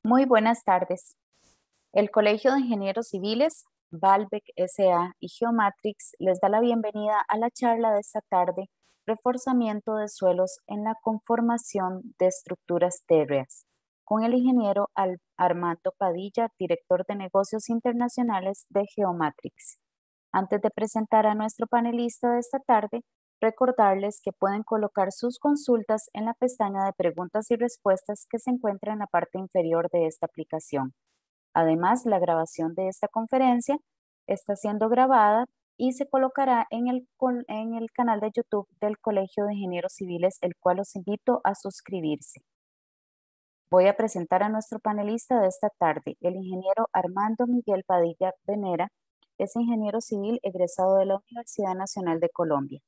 Muy buenas tardes. El Colegio de Ingenieros Civiles, Valbec S.A. y Geomatrix les da la bienvenida a la charla de esta tarde, Reforzamiento de suelos en la conformación de estructuras térreas, con el ingeniero Armando Padilla, director de negocios internacionales de Geomatrix. Antes de presentar a nuestro panelista de esta tarde, recordarles que pueden colocar sus consultas en la pestaña de preguntas y respuestas que se encuentra en la parte inferior de esta aplicación. Además, la grabación de esta conferencia está siendo grabada y se colocará en el canal de YouTube del Colegio de Ingenieros Civiles, el cual los invito a suscribirse. Voy a presentar a nuestro panelista de esta tarde, el ingeniero Armando Miguel Padilla Venera. Es ingeniero civil egresado de la Universidad Nacional de Colombia,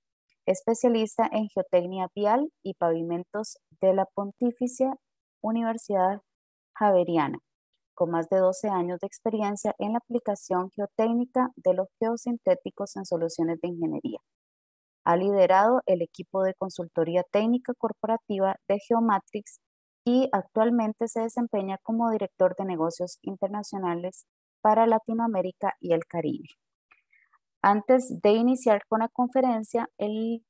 especialista en geotecnia vial y pavimentos de la Pontificia Universidad Javeriana, con más de 12 años de experiencia en la aplicación geotécnica de los geosintéticos en soluciones de ingeniería. Ha liderado el equipo de consultoría técnica corporativa de Geomatrix y actualmente se desempeña como director de negocios internacionales para Latinoamérica y el Caribe. Antes de iniciar con la conferencia, el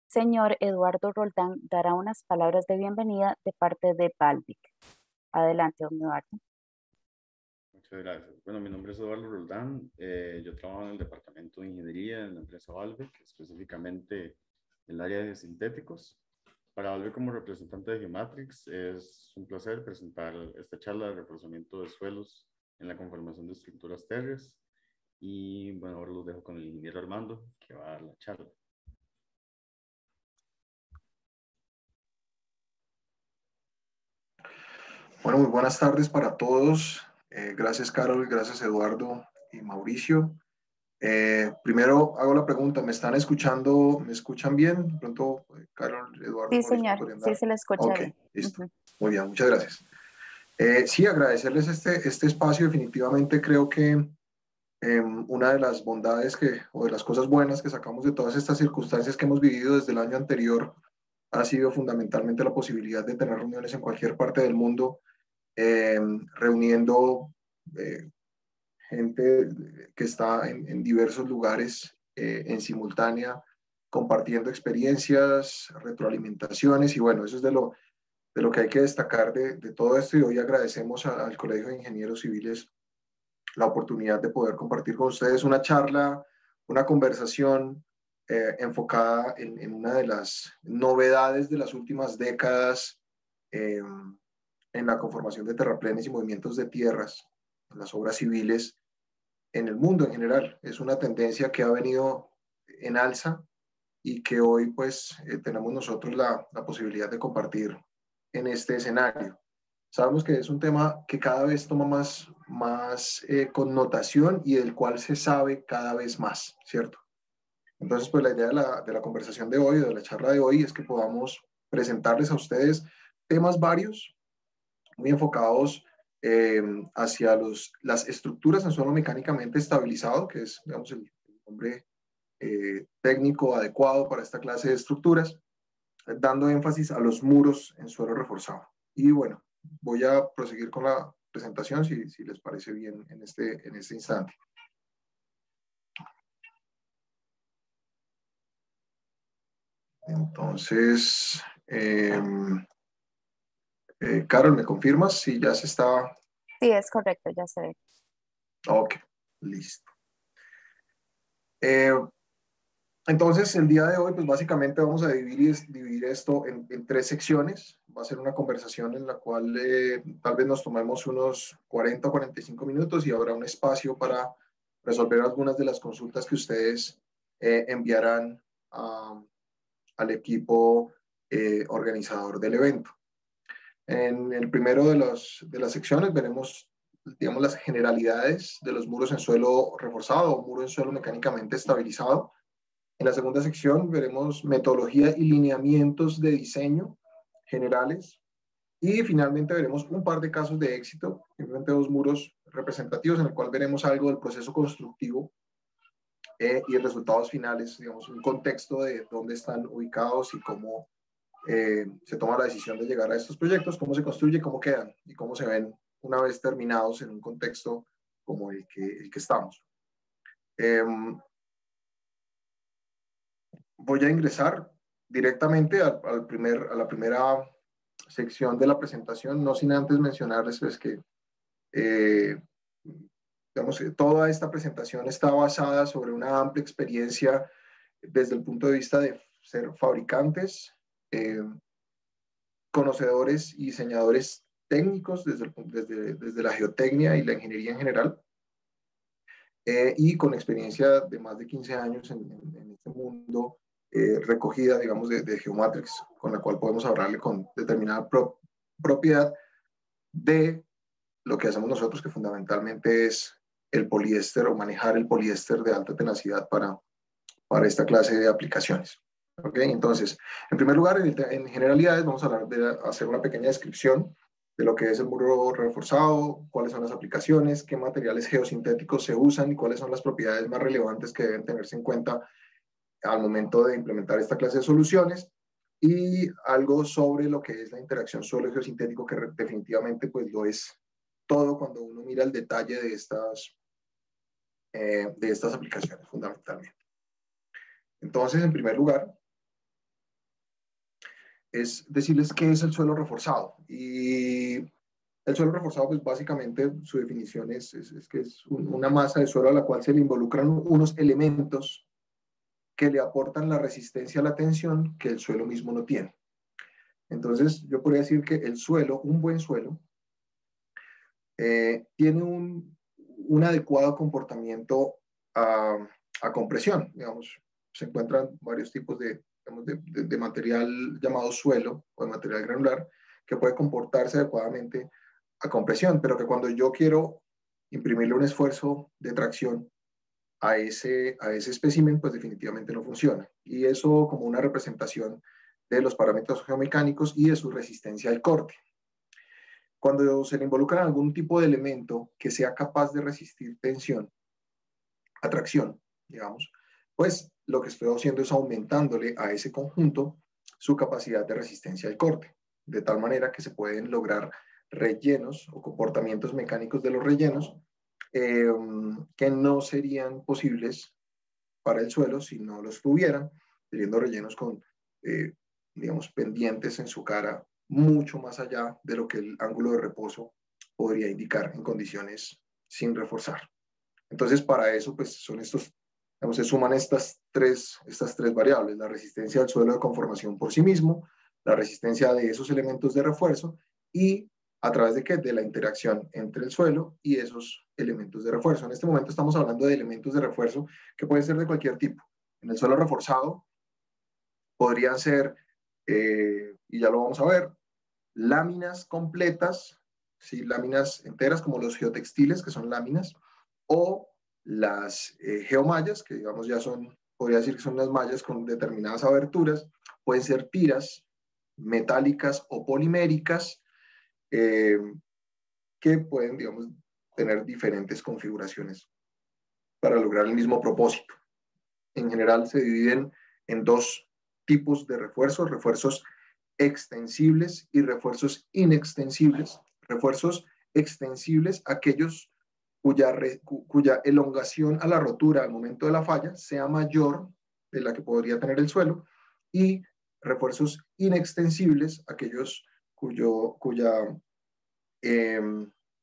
señor Eduardo Roldán dará unas palabras de bienvenida de parte de Valbec. Adelante, don Eduardo. Muchas gracias. Bueno, mi nombre es Eduardo Roldán. Yo trabajo en el departamento de ingeniería en la empresa Valbec, específicamente en el área de sintéticos. Para Valbec, como representante de Geomatrix, es un placer presentar esta charla de reforzamiento de suelos en la conformación de estructuras térreas. Y bueno, ahora los dejo con el ingeniero Armando, que va a dar la charla. Bueno, muy buenas tardes para todos. Gracias, Carol, gracias, Eduardo y Mauricio. Primero hago la pregunta, ¿me están escuchando? ¿Me escuchan bien? De pronto, Carol, Eduardo, Sí, Mauricio, señor, ¿podrían sí dar? se le escucha Ok, bien. listo. Muy bien, muchas gracias. Sí, agradecerles este espacio. Definitivamente creo que una de las bondades o de las cosas buenas que sacamos de todas estas circunstancias que hemos vivido desde el año anterior ha sido fundamentalmente la posibilidad de tener reuniones en cualquier parte del mundo, reuniendo gente que está en diversos lugares en simultánea, compartiendo experiencias, retroalimentaciones, y bueno, eso es de lo que hay que destacar de todo esto, y hoy agradecemos al Colegio de Ingenieros Civiles la oportunidad de poder compartir con ustedes una charla, una conversación enfocada en una de las novedades de las últimas décadas en la conformación de terraplenes y movimientos de tierras, en las obras civiles, en el mundo en general. Es una tendencia que ha venido en alza y que hoy pues tenemos nosotros la posibilidad de compartir en este escenario. Sabemos que es un tema que cada vez toma más connotación y del cual se sabe cada vez más, ¿cierto? Entonces, pues la idea de la conversación de hoy, de la charla de hoy, es que podamos presentarles a ustedes temas varios, muy enfocados hacia las estructuras en suelo mecánicamente estabilizado, que es, digamos, el nombre técnico adecuado para esta clase de estructuras, dando énfasis a los muros en suelo reforzado. Y bueno, voy a proseguir con la presentación si les parece bien en este instante. Entonces, Carol, ¿me confirmas si ya se está? Sí, es correcto, ya se ve. Ok, listo. Entonces, el día de hoy, pues básicamente vamos a dividir esto en tres secciones. Va a ser una conversación en la cual tal vez nos tomemos unos 40 o 45 minutos y habrá un espacio para resolver algunas de las consultas que ustedes enviarán al equipo organizador del evento. En el primero de las secciones veremos, digamos, las generalidades de los muros en suelo reforzado o muro en suelo mecánicamente estabilizado. En la segunda sección veremos metodología y lineamientos de diseño generales. Y finalmente veremos un par de casos de éxito, simplemente dos muros representativos en el cual veremos algo del proceso constructivo y resultados finales, digamos, un contexto de dónde están ubicados y cómo se toma la decisión de llegar a estos proyectos, cómo se construye, cómo quedan y cómo se ven una vez terminados en un contexto como el que estamos. Voy a ingresar directamente a la primera sección de la presentación, no sin antes mencionarles pues, que digamos, toda esta presentación está basada sobre una amplia experiencia desde el punto de vista de ser fabricantes, conocedores y diseñadores técnicos desde la geotecnia y la ingeniería en general, y con experiencia de más de 15 años en este mundo, recogida, digamos, de Geomatrix, con la cual podemos hablarle con determinada propiedad de lo que hacemos nosotros, que fundamentalmente es el poliéster o manejar el poliéster de alta tenacidad para esta clase de aplicaciones. ¿Okay? Entonces, en primer lugar, en generalidades vamos a hablar de hacer una pequeña descripción de lo que es el muro reforzado, cuáles son las aplicaciones, qué materiales geosintéticos se usan y cuáles son las propiedades más relevantes que deben tenerse en cuenta al momento de implementar esta clase de soluciones, y algo sobre lo que es la interacción suelo geosintético, que definitivamente pues lo es todo cuando uno mira el detalle de estas aplicaciones fundamentalmente. Entonces, en primer lugar, es decirles qué es el suelo reforzado. Y el suelo reforzado, pues básicamente su definición es que es una masa de suelo a la cual se le involucran unos elementos que le aportan la resistencia a la tensión que el suelo mismo no tiene. Entonces, yo podría decir que el suelo, un buen suelo, tiene un adecuado comportamiento a compresión. Digamos, se encuentran varios tipos de material llamado suelo o de material granular que puede comportarse adecuadamente a compresión, pero que cuando yo quiero imprimirle un esfuerzo de tracción a ese espécimen, pues definitivamente no funciona. Y eso como una representación de los parámetros geomecánicos y de su resistencia al corte. Cuando se le involucra algún tipo de elemento que sea capaz de resistir tensión, atracción, digamos, pues lo que estoy haciendo es aumentándole a ese conjunto su capacidad de resistencia al corte, de tal manera que se pueden lograr rellenos o comportamientos mecánicos de los rellenos que no serían posibles para el suelo si no los tuvieran, teniendo rellenos con, digamos, pendientes en su cara mucho más allá de lo que el ángulo de reposo podría indicar en condiciones sin reforzar. Entonces, para eso, pues son estos, digamos, se suman estas tres variables: la resistencia del suelo de conformación por sí mismo, la resistencia de esos elementos de refuerzo y a través de qué, de la interacción entre el suelo y esos elementos de refuerzo. En este momento estamos hablando de elementos de refuerzo que pueden ser de cualquier tipo. En el suelo reforzado podrían ser, y ya lo vamos a ver, láminas completas, ¿sí? Láminas enteras como los geotextiles, que son láminas, o las geomallas, que digamos ya son, podría decir que son unas mallas con determinadas aberturas. Pueden ser tiras metálicas o poliméricas, que pueden, digamos, tener diferentes configuraciones para lograr el mismo propósito. En general se dividen en dos tipos de refuerzos: refuerzos extensibles y refuerzos inextensibles. Refuerzos extensibles, aquellos cuya elongación a la rotura al momento de la falla sea mayor de la que podría tener el suelo, y refuerzos inextensibles, aquellos cuya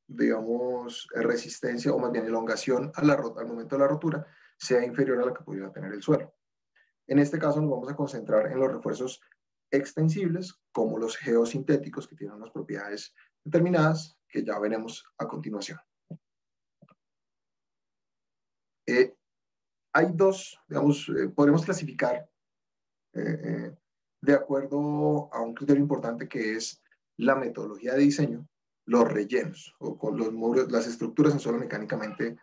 digamos, resistencia o más bien elongación al momento de la rotura sea inferior a la que pudiera tener el suelo. En este caso nos vamos a concentrar en los refuerzos extensibles, como los geosintéticos, que tienen unas propiedades determinadas que ya veremos a continuación. Hay dos, digamos, podemos clasificar de acuerdo a un criterio importante, que es la metodología de diseño, los rellenos, o con los muros, las estructuras en suelo mecánicamente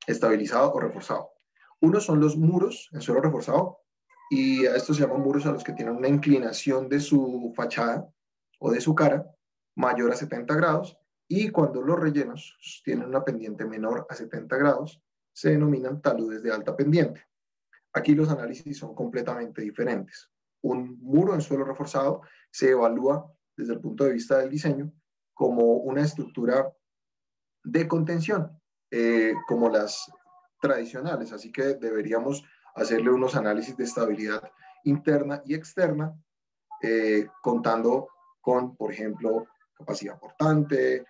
estabilizado o reforzado. Unos son los muros en suelo reforzado, y a estos se llaman muros a los que tienen una inclinación de su fachada o de su cara mayor a 70 grados, y cuando los rellenos tienen una pendiente menor a 70 grados, se denominan taludes de alta pendiente. Aquí los análisis son completamente diferentes. un muro en suelo reforzado se evalúa desde el punto de vista del diseño como una estructura de contención, como las tradicionales. Así que deberíamos hacerle unos análisis de estabilidad interna y externa, contando con, por ejemplo, capacidad portante,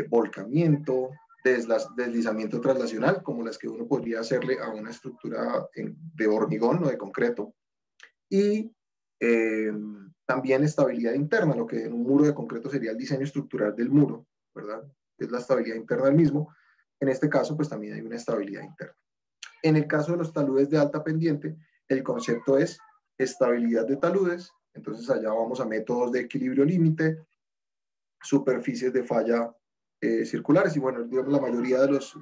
volcamiento, deslizamiento traslacional, como las que uno podría hacerle a una estructura de hormigón o de concreto, y también estabilidad interna, lo que en un muro de concreto sería el diseño estructural del muro, ¿verdad? Es la estabilidad interna del mismo. En este caso, pues también hay una estabilidad interna. En el caso de los taludes de alta pendiente, el concepto es estabilidad de taludes. Entonces allá vamos a métodos de equilibrio límite, superficies de falla circulares, y bueno, digamos, la mayoría de las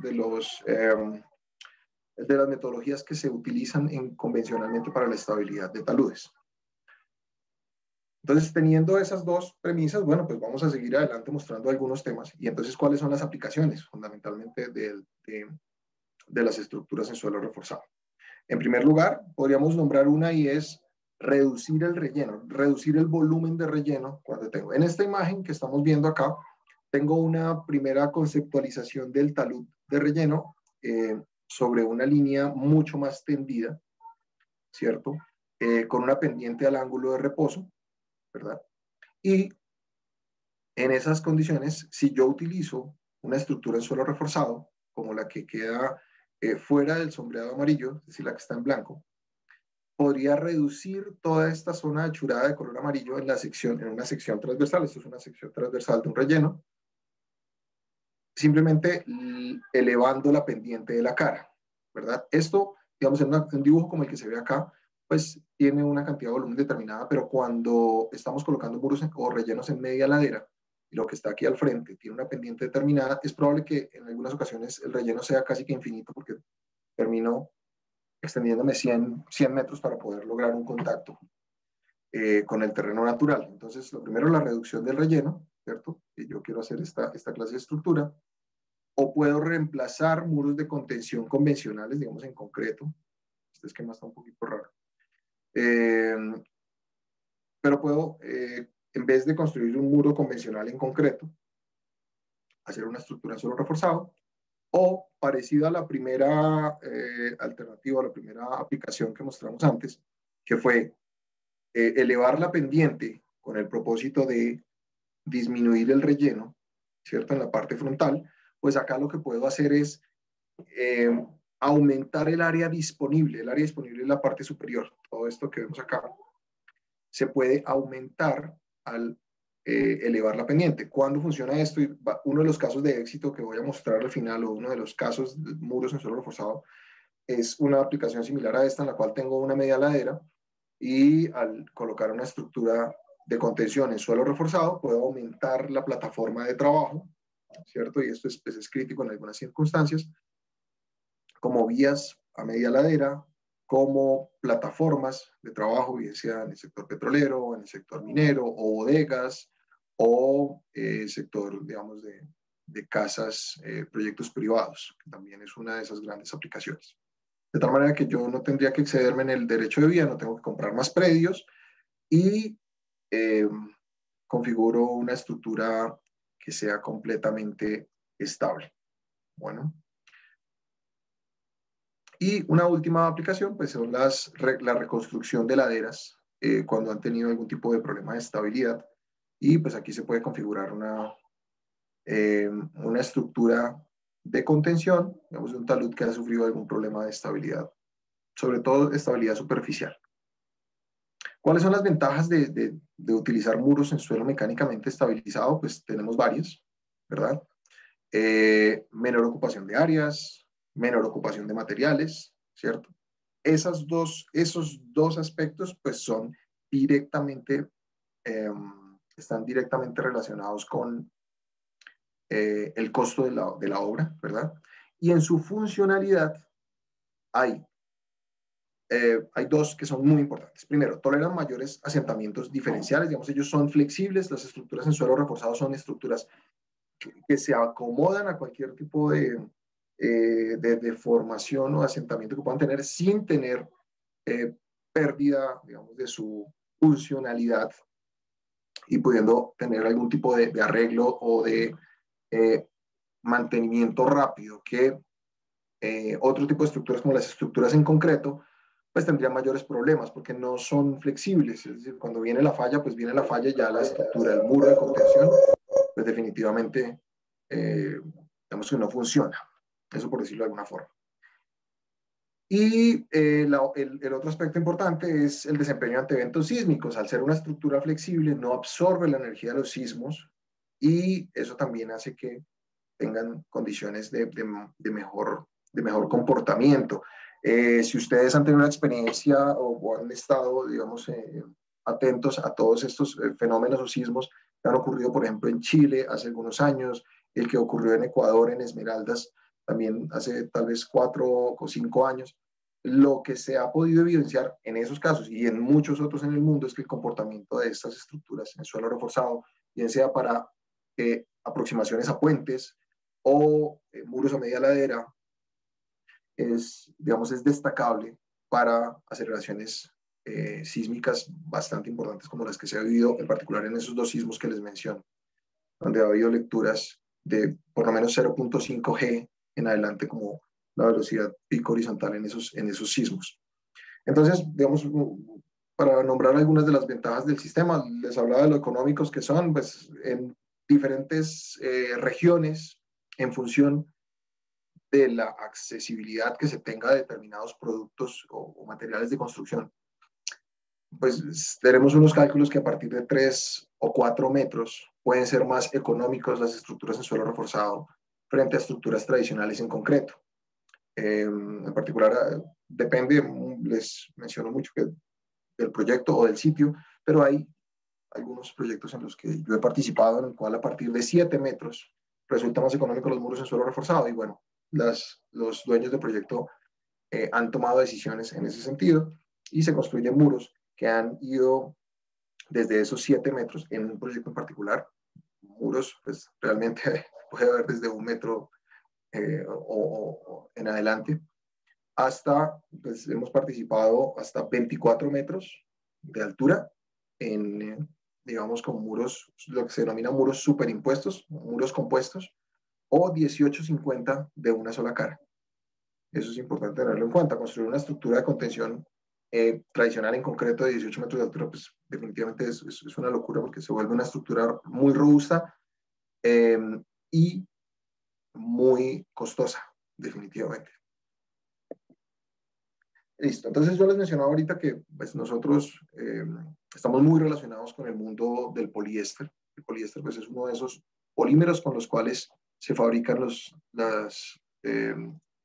metodologías que se utilizan convencionalmente para la estabilidad de taludes. Entonces, teniendo esas dos premisas, bueno, pues vamos a seguir adelante mostrando algunos temas. Y entonces, ¿cuáles son las aplicaciones fundamentalmente de las estructuras en suelo reforzado? En primer lugar, podríamos nombrar una, y es reducir el relleno, reducir el volumen de relleno. Cuando tengo en esta imagen que estamos viendo acá, tengo una primera conceptualización del talud de relleno sobre una línea mucho más tendida, ¿cierto? Con una pendiente al ángulo de reposo, ¿verdad? Y en esas condiciones, si yo utilizo una estructura en suelo reforzado, como la que queda fuera del sombreado amarillo, es decir, la que está en blanco, podría reducir toda esta zona achurada de color amarillo en una sección transversal. Esto es una sección transversal de un relleno, simplemente elevando la pendiente de la cara, ¿verdad? Esto, digamos, en un dibujo como el que se ve acá, pues tiene una cantidad de volumen determinada, pero cuando estamos colocando muros o rellenos en media ladera, y lo que está aquí al frente tiene una pendiente determinada, es probable que en algunas ocasiones el relleno sea casi que infinito, porque termino extendiéndome 100 metros para poder lograr un contacto con el terreno natural. Entonces, lo primero, la reducción del relleno, ¿cierto? Y yo quiero hacer esta clase de estructura. O puedo reemplazar muros de contención convencionales, digamos en concreto. Este esquema está un poquito raro. Pero puedo, en vez de construir un muro convencional en concreto, hacer una estructura en suelo reforzado, o parecido a la primera alternativa, a la primera aplicación que mostramos antes, que fue elevar la pendiente con el propósito de disminuir el relleno, ¿cierto? En la parte frontal, pues acá lo que puedo hacer es aumentar el área disponible. El área disponible es la parte superior. Todo esto que vemos acá se puede aumentar al elevar la pendiente. ¿Cuándo funciona esto? Uno de los casos de éxito que voy a mostrar al final, o uno de los casos de muros en suelo reforzado, es una aplicación similar a esta, en la cual tengo una media ladera, y al colocar una estructura de contención en suelo reforzado, puedo aumentar la plataforma de trabajo, ¿cierto? Y esto es crítico en algunas circunstancias, como vías a media ladera, como plataformas de trabajo, bien sea en el sector petrolero, en el sector minero, o bodegas, o sector, digamos, de casas, proyectos privados, que también es una de esas grandes aplicaciones. De tal manera que yo no tendría que excederme en el derecho de vía, no tengo que comprar más predios, y configuro una estructura que sea completamente estable. Bueno. Y una última aplicación, pues son la reconstrucción de laderas cuando han tenido algún tipo de problema de estabilidad. Y pues aquí se puede configurar una estructura de contención, digamos, de un talud que ha sufrido algún problema de estabilidad, sobre todo estabilidad superficial. ¿Cuáles son las ventajas de utilizar muros en suelo mecánicamente estabilizado? Pues tenemos varias, ¿verdad? Menor ocupación de áreas, menor ocupación de materiales, ¿cierto? Esos dos aspectos pues son directamente, están directamente relacionados con el costo de la obra, ¿verdad? Y en su funcionalidad hay dos que son muy importantes. Primero, toleran mayores asentamientos diferenciales, digamos, ellos son flexibles, las estructuras en suelo reforzado son estructuras que se acomodan a cualquier tipo de deformación o asentamiento que puedan tener sin tener pérdida, digamos, de su funcionalidad y pudiendo tener algún tipo de arreglo o de mantenimiento rápido que otro tipo de estructuras como las estructuras en concreto, pues tendrían mayores problemas porque no son flexibles. Es decir, cuando viene la falla, pues viene la falla y ya la estructura, el muro de contención, pues definitivamente, digamos que no funciona. Eso por decirlo de alguna forma. Y el otro aspecto importante es el desempeño ante eventos sísmicos. Al ser una estructura flexible, no absorbe la energía de los sismos y eso también hace que tengan condiciones de mejor comportamiento. Si ustedes han tenido una experiencia o han estado, digamos, atentos a todos estos fenómenos o sismos que han ocurrido, por ejemplo, en Chile hace algunos años, el que ocurrió en Ecuador, en Esmeraldas, también hace tal vez 4 o 5 años, lo que se ha podido evidenciar en esos casos y en muchos otros en el mundo es que el comportamiento de estas estructuras en suelo reforzado, bien sea para aproximaciones a puentes o muros a media ladera, digamos, es destacable para aceleraciones sísmicas bastante importantes como las que se ha vivido, en particular en esos 2 sismos que les menciono, donde ha habido lecturas de por lo menos 0.5 G en adelante como la velocidad pico horizontal en esos sismos. Entonces, digamos, para nombrar algunas de las ventajas del sistema, les hablaba de lo económicos que son, pues en diferentes regiones, en función de la accesibilidad que se tenga de determinados productos o materiales de construcción, pues tenemos unos cálculos que a partir de 3 o 4 metros pueden ser más económicos las estructuras en suelo reforzado frente a estructuras tradicionales en concreto. En particular, depende, les menciono mucho que del proyecto o del sitio, pero hay algunos proyectos en los que yo he participado en el cual a partir de 7 metros resulta más económico los muros en suelo reforzado y bueno, los dueños del proyecto han tomado decisiones en ese sentido y se construyen muros que han ido desde esos 7 metros en un proyecto en particular, muros pues realmente puede haber desde 1 metro o en adelante, hasta, pues hemos participado hasta 24 metros de altura en, digamos, con muros, lo que se denomina muros superimpuestos, muros compuestos, o 18,50 de una sola cara. Eso es importante tenerlo en cuenta. Construir una estructura de contención tradicional en concreto de 18 metros de altura, pues definitivamente es una locura porque se vuelve una estructura muy robusta y muy costosa, definitivamente. Listo, entonces yo les mencionaba ahorita que pues, nosotros estamos muy relacionados con el mundo del poliéster. El poliéster pues, es uno de esos polímeros con los cuales se fabrican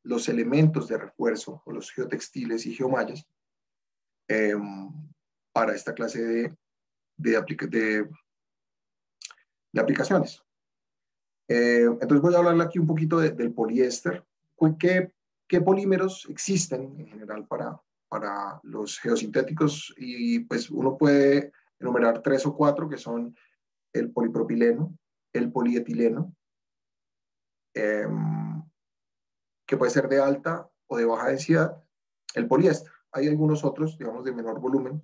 los elementos de refuerzo o los geotextiles y geomallas para esta clase de aplicaciones. Entonces voy a hablarle aquí un poquito del poliéster. ¿Qué polímeros existen en general para los geosintéticos? Y pues uno puede enumerar 3 o 4 que son el polipropileno, el polietileno, que puede ser de alta o de baja densidad, el poliéster. Hay algunos otros, digamos, de menor volumen.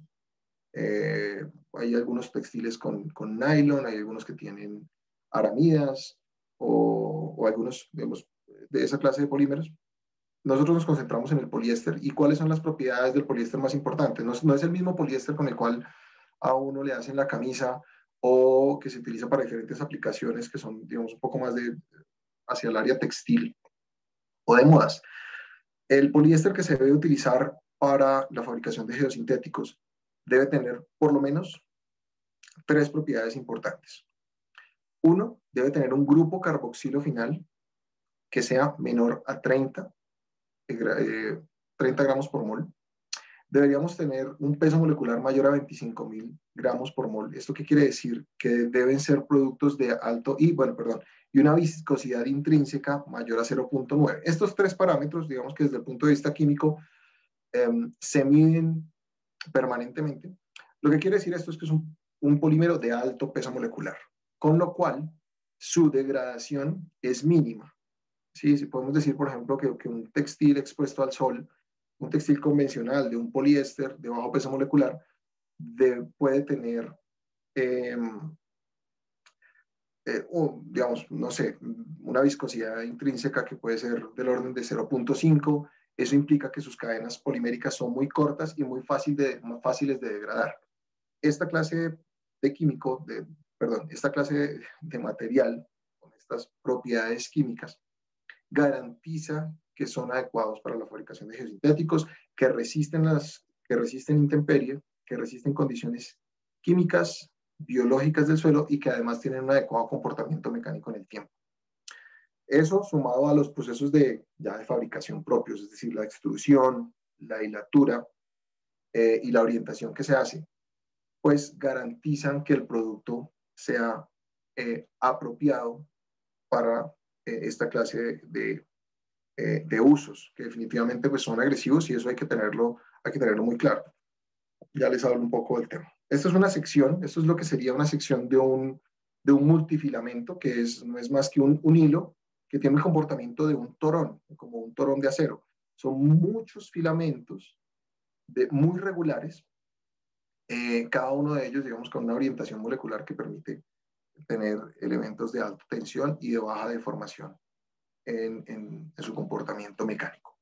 Hay algunos textiles con nylon, hay algunos que tienen aramidas o algunos, digamos, de esa clase de polímeros. Nosotros nos concentramos en el poliéster. ¿Y cuáles son las propiedades del poliéster más importantes? No es el mismo poliéster con el cual a uno le hacen la camisa o que se utiliza para diferentes aplicaciones que son, digamos, un poco más hacia el área textil o de modas. El poliéster que se debe utilizar para la fabricación de geosintéticos debe tener por lo menos 3 propiedades importantes. Uno, debe tener un grupo carboxilo final que sea menor a 30 gramos por mol. Deberíamos tener un peso molecular mayor a 25.000 gramos por mol. ¿Esto qué quiere decir? Que deben ser productos de alto y una viscosidad intrínseca mayor a 0.9. Estos 3 parámetros, digamos que desde el punto de vista químico, se miden permanentemente. Lo que quiere decir esto es que es un polímero de alto peso molecular, con lo cual su degradación es mínima. ¿Sí? Si podemos decir, por ejemplo, que un textil expuesto al sol, un textil convencional de un poliéster de bajo peso molecular, puede tener, digamos, no sé, una viscosidad intrínseca que puede ser del orden de 0.5. Eso implica que sus cadenas poliméricas son muy cortas y muy fáciles de degradar. Esta clase de químico, esta clase de material con estas propiedades químicas garantiza que son adecuados para la fabricación de geosintéticos, que resisten intemperie, que resisten condiciones químicas, biológicas del suelo y que además tienen un adecuado comportamiento mecánico en el tiempo. Eso sumado a los procesos de fabricación propios, es decir, la extrusión, la hilatura y la orientación que se hace, pues garantizan que el producto sea apropiado para esta clase de usos, que definitivamente pues, son agresivos y eso hay que tenerlo muy claro. Ya les hablo un poco del tema. Esta es una sección, esto es lo que sería una sección de un multifilamento, que no es más que un hilo que tiene el comportamiento de un torón, como un torón de acero. Son muchos filamentos muy regulares, cada uno de ellos, digamos, con una orientación molecular que permite tener elementos de alta tensión y de baja deformación en su comportamiento mecánico.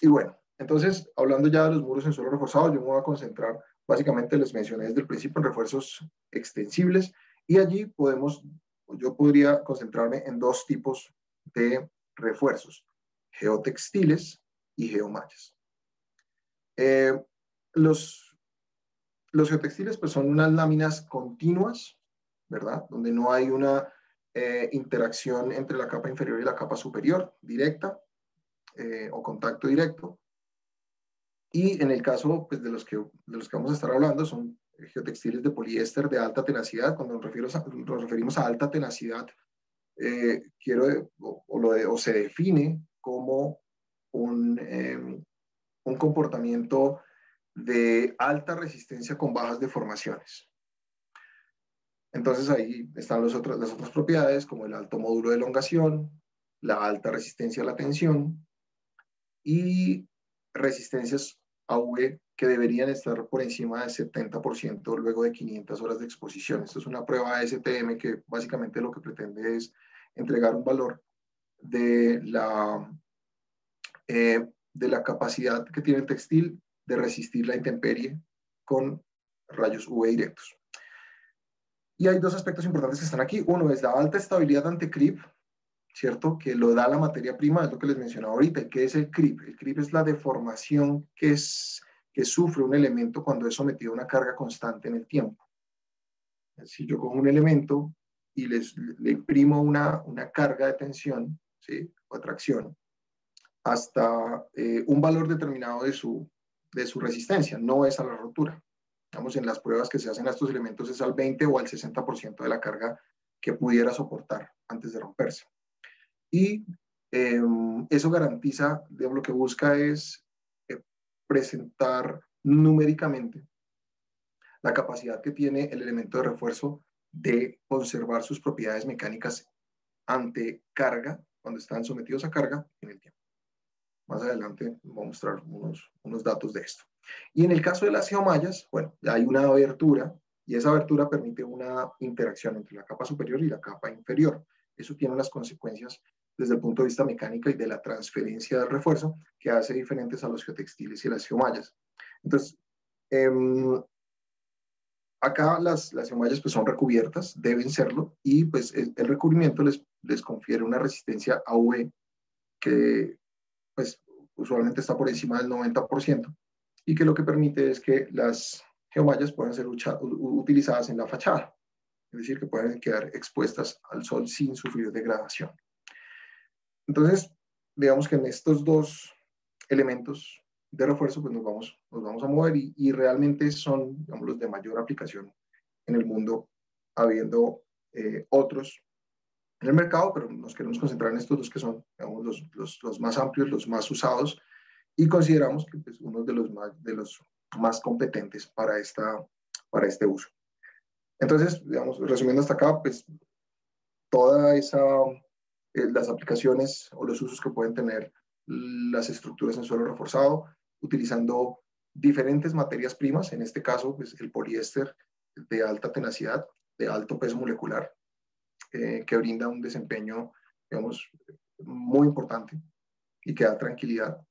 Y bueno, entonces, hablando ya de los muros en suelo reforzado, yo me voy a concentrar, básicamente les mencioné desde el principio en refuerzos extensibles, y allí yo podría concentrarme en dos tipos de refuerzos, geotextiles y geomallas. Los geotextiles pues, son unas láminas continuas, ¿verdad? Donde no hay una interacción entre la capa inferior y la capa superior directa o contacto directo. Y en el caso pues, de los que vamos a estar hablando son geotextiles de poliéster de alta tenacidad. Cuando nos referimos a alta tenacidad, se define como un comportamiento de alta resistencia con bajas deformaciones. Entonces ahí están las otras propiedades como el alto módulo de elongación, la alta resistencia a la tensión y resistencias AV que deberían estar por encima del 70% luego de 500 horas de exposición. Esto es una prueba STM que básicamente lo que pretende es entregar un valor de la capacidad que tiene el textil de resistir la intemperie con rayos UV directos. Y hay dos aspectos importantes que están aquí. Uno es la alta estabilidad ante creep, ¿cierto? Que lo da la materia prima, es lo que les mencionaba ahorita. ¿Y qué es el creep? El creep es la deformación que sufre un elemento cuando es sometido a una carga constante en el tiempo. Si yo cojo un elemento y le imprimo una carga de tensión, ¿sí? O atracción, hasta un valor determinado de su resistencia, no es a la rotura. Digamos, en las pruebas que se hacen a estos elementos es al 20 o al 60% de la carga que pudiera soportar antes de romperse. Y eso garantiza, digamos, lo que busca es presentar numéricamente la capacidad que tiene el elemento de refuerzo de conservar sus propiedades mecánicas ante carga, cuando están sometidos a carga en el tiempo. Más adelante voy a mostrar unos datos de esto. Y en el caso de las geomallas, bueno, ya hay una abertura y esa abertura permite una interacción entre la capa superior y la capa inferior. Eso tiene unas consecuencias desde el punto de vista mecánico y de la transferencia del refuerzo que hace diferentes a los geotextiles y las geomallas. Entonces, acá las geomallas pues, son recubiertas, deben serlo, y pues el recubrimiento les confiere una resistencia AV que pues usualmente está por encima del 90%, y que lo que permite es que las geomallas puedan ser utilizadas en la fachada, es decir, que pueden quedar expuestas al sol sin sufrir degradación. Entonces, digamos que en estos dos elementos de refuerzo, pues nos vamos a mover y realmente son, digamos, los de mayor aplicación en el mundo, habiendo otros en el mercado, pero nos queremos concentrar en estos dos que son, digamos, los más amplios, los más usados, y consideramos que pues, uno de los más competentes para este uso. Entonces, digamos, resumiendo hasta acá, pues toda las aplicaciones o los usos que pueden tener las estructuras en suelo reforzado, utilizando diferentes materias primas, en este caso pues, el poliéster de alta tenacidad, de alto peso molecular, que brinda un desempeño, digamos, muy importante y que da tranquilidad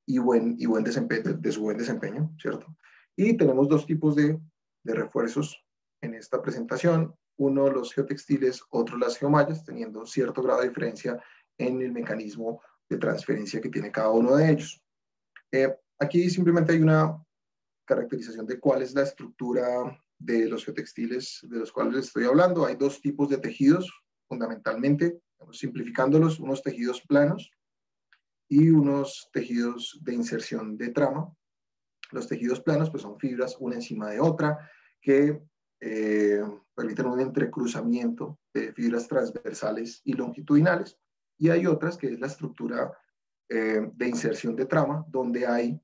y buen desempeño, de su buen desempeño, ¿cierto? Y tenemos dos tipos de refuerzos en esta presentación, uno los geotextiles, otro las geomallas, teniendo cierto grado de diferencia en el mecanismo de transferencia que tiene cada uno de ellos. Aquí simplemente hay una caracterización de cuál es la estructura de los geotextiles de los cuales les estoy hablando. Hay dos tipos de tejidos, fundamentalmente, simplificándolos, unos tejidos planos y unos tejidos de inserción de trama. Los tejidos planos pues, son fibras una encima de otra que permiten un entrecruzamiento de fibras transversales y longitudinales. Y hay otras que es la estructura de inserción de trama, donde hay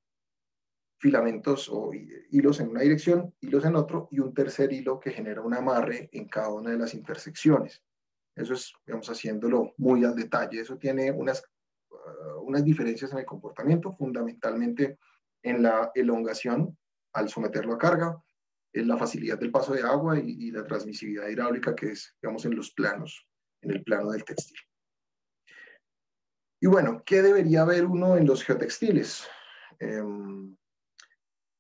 filamentos o hilos en una dirección, hilos en otro, y un tercer hilo que genera un amarre en cada una de las intersecciones. Eso es, digamos, haciéndolo muy al detalle. Eso tiene unas diferencias en el comportamiento, fundamentalmente en la elongación al someterlo a carga, en la facilidad del paso de agua y la transmisividad hidráulica que es, digamos, en los planos, en el plano del textil. Y bueno, ¿qué debería ver uno en los geotextiles? En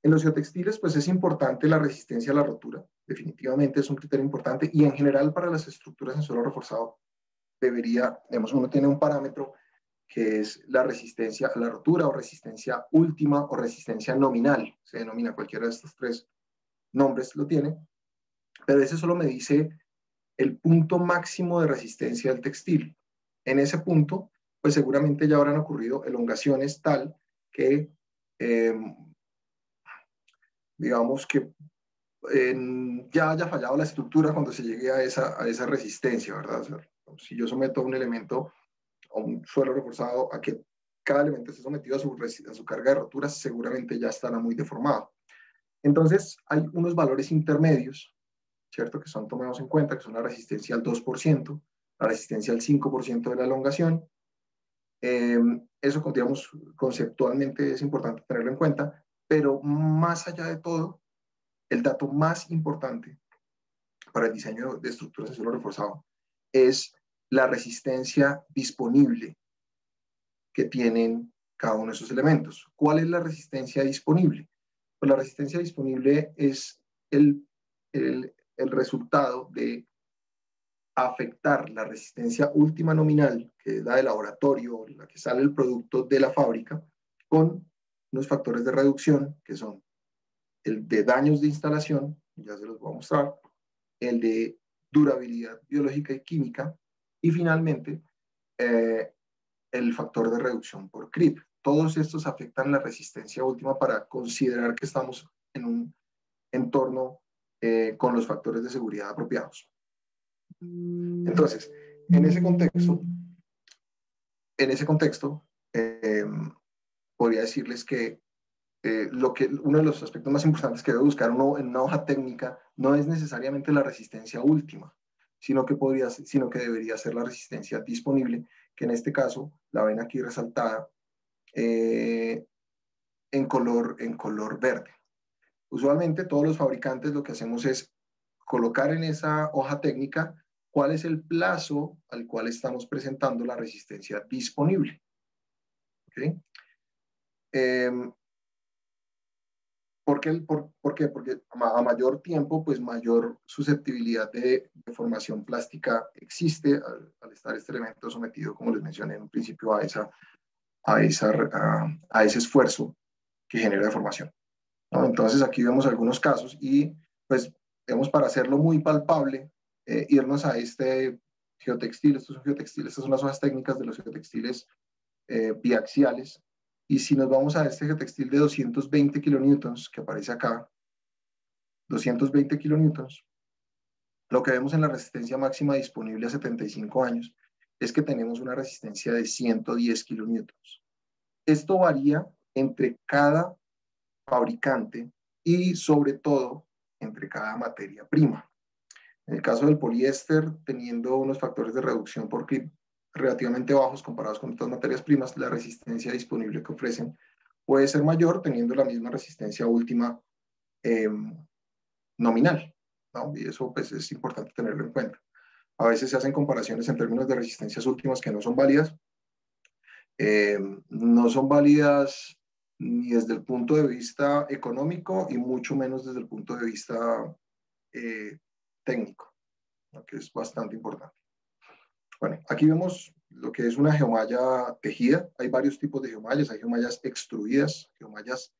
los geotextiles, pues es importante la resistencia a la rotura, definitivamente es un criterio importante, y en general para las estructuras en suelo reforzado debería, digamos, uno tiene un parámetro que es la resistencia a la rotura o resistencia última o resistencia nominal, se denomina cualquiera de estos tres nombres lo tiene, pero ese solo me dice el punto máximo de resistencia del textil. En ese punto, pues seguramente ya habrán ocurrido elongaciones tal que digamos que ya haya fallado la estructura cuando se llegue a esa resistencia, ¿verdad? O sea, si yo someto un elemento a un suelo reforzado a que cada elemento esté sometido a su carga de rotura, seguramente ya estará muy deformado. Entonces, hay unos valores intermedios, ¿cierto? Que son tomados en cuenta, que son la resistencia al 2%, la resistencia al 5% de la elongación. Eso, digamos, conceptualmente es importante tenerlo en cuenta, pero más allá de todo, el dato más importante para el diseño de estructuras de suelo reforzado es la resistencia disponible que tienen cada uno de esos elementos. ¿Cuál es la resistencia disponible? Pues la resistencia disponible es el resultado de afectar la resistencia última nominal, que es la de laboratorio, la que sale el producto de la fábrica, con unos factores de reducción, que son el de daños de instalación, ya se los voy a mostrar, el de durabilidad biológica y química, y finalmente el factor de reducción por creep. Todos estos afectan la resistencia última para considerar que estamos en un entorno con los factores de seguridad apropiados. Entonces, en ese contexto, podría decirles que uno de los aspectos más importantes que debe buscar uno en una hoja técnica no es necesariamente la resistencia última, sino que debería ser la resistencia disponible, que en este caso la ven aquí resaltada en color verde. Usualmente todos los fabricantes lo que hacemos es colocar en esa hoja técnica cuál es el plazo al cual estamos presentando la resistencia disponible. ¿Okay? ¿Por qué? Porque a mayor tiempo, pues mayor susceptibilidad de deformación plástica existe al estar este elemento sometido, como les mencioné en un principio, a ese esfuerzo que genera deformación, ¿no? Entonces aquí vemos algunos casos y pues vemos, para hacerlo muy palpable, irnos a este geotextil. Estos son geotextiles, estas son las hojas técnicas de los geotextiles biaxiales. Y si nos vamos a este geotextil de 220 kilonewtons que aparece acá, 220 kilonewtons, lo que vemos en la resistencia máxima disponible a 75 años es que tenemos una resistencia de 110 kilonewtons. Esto varía entre cada fabricante y sobre todo entre cada materia prima. En el caso del poliéster, teniendo unos factores de reducción por clip relativamente bajos comparados con otras materias primas, la resistencia disponible que ofrecen puede ser mayor teniendo la misma resistencia última nominal, ¿no? Y eso pues es importante tenerlo en cuenta. A veces se hacen comparaciones en términos de resistencias últimas que no son válidas. No son válidas ni desde el punto de vista económico y mucho menos desde el punto de vista técnico, ¿no? Que es bastante importante. Bueno, aquí vemos lo que es una geomalla tejida. Hay varios tipos de geomallas. Hay geomallas extruidas, geomallas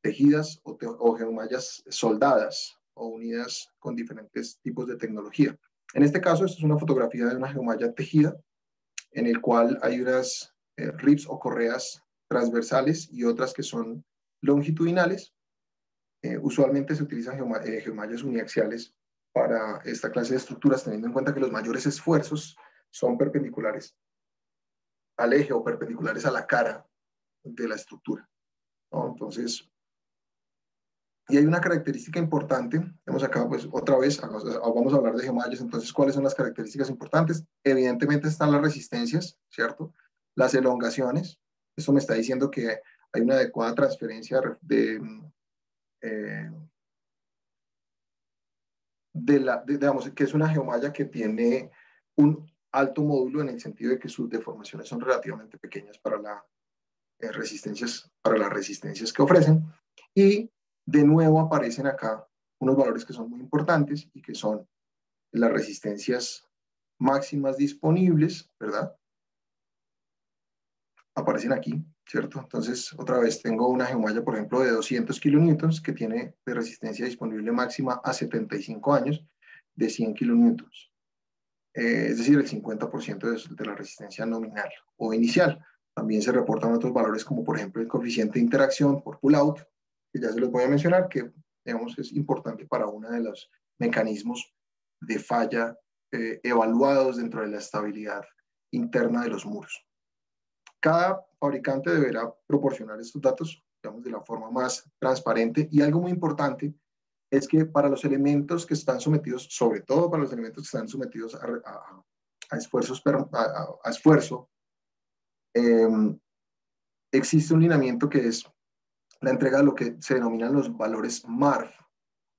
tejidas o geomallas soldadas o unidas con diferentes tipos de tecnología. En este caso, esta es una fotografía de una geomalla tejida en el cual hay unas ribs o correas transversales y otras que son longitudinales. Usualmente se utilizan geomallas uniaxiales para esta clase de estructuras, teniendo en cuenta que los mayores esfuerzos son perpendiculares al eje o perpendiculares a la cara de la estructura, ¿no? Entonces, y hay una característica importante, vemos acá pues otra vez, vamos a hablar de geomallas, entonces, ¿cuáles son las características importantes? Evidentemente están las resistencias, ¿cierto? Las elongaciones, eso me está diciendo que hay una adecuada transferencia digamos, que es una geomalla que tiene un alto módulo en el sentido de que sus deformaciones son relativamente pequeñas para las resistencias que ofrecen. Y de nuevo aparecen acá unos valores que son muy importantes y que son las resistencias máximas disponibles, ¿verdad? Aparecen aquí, ¿cierto? Entonces, otra vez tengo una geomalla, por ejemplo, de 200 kilonewtons que tiene de resistencia disponible máxima a 75 años de 100 kilonewtons. Es decir, el 50% de la resistencia nominal o inicial. También se reportan otros valores como, por ejemplo, el coeficiente de interacción por pull-out, que ya se los voy a mencionar, que digamos, es importante para uno de los mecanismos de falla evaluados dentro de la estabilidad interna de los muros. Cada fabricante deberá proporcionar estos datos, digamos, de la forma más transparente. Y algo muy importante es que para los elementos que están sometidos, sobre todo para los elementos que están sometidos a esfuerzo, existe un lineamiento que es la entrega de lo que se denominan los valores MARF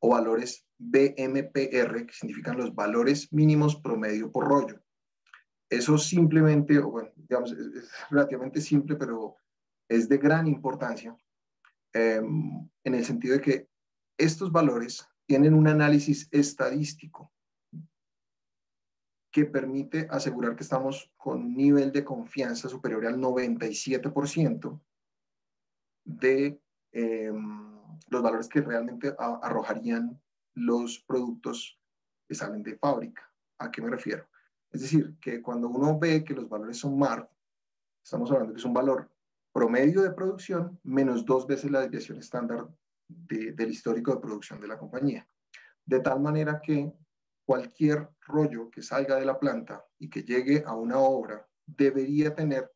o valores BMPR, que significan los valores mínimos promedio por rollo. Eso simplemente, bueno, digamos, es relativamente simple, pero es de gran importancia en el sentido de que estos valores tienen un análisis estadístico que permite asegurar que estamos con un nivel de confianza superior al 97% de los valores que realmente arrojarían los productos que salen de fábrica. ¿A qué me refiero? Es decir, que cuando uno ve que los valores son MARF, estamos hablando que es un valor promedio de producción menos 2 veces la desviación estándar del histórico de producción de la compañía. De tal manera que cualquier rollo que salga de la planta y que llegue a una obra debería tener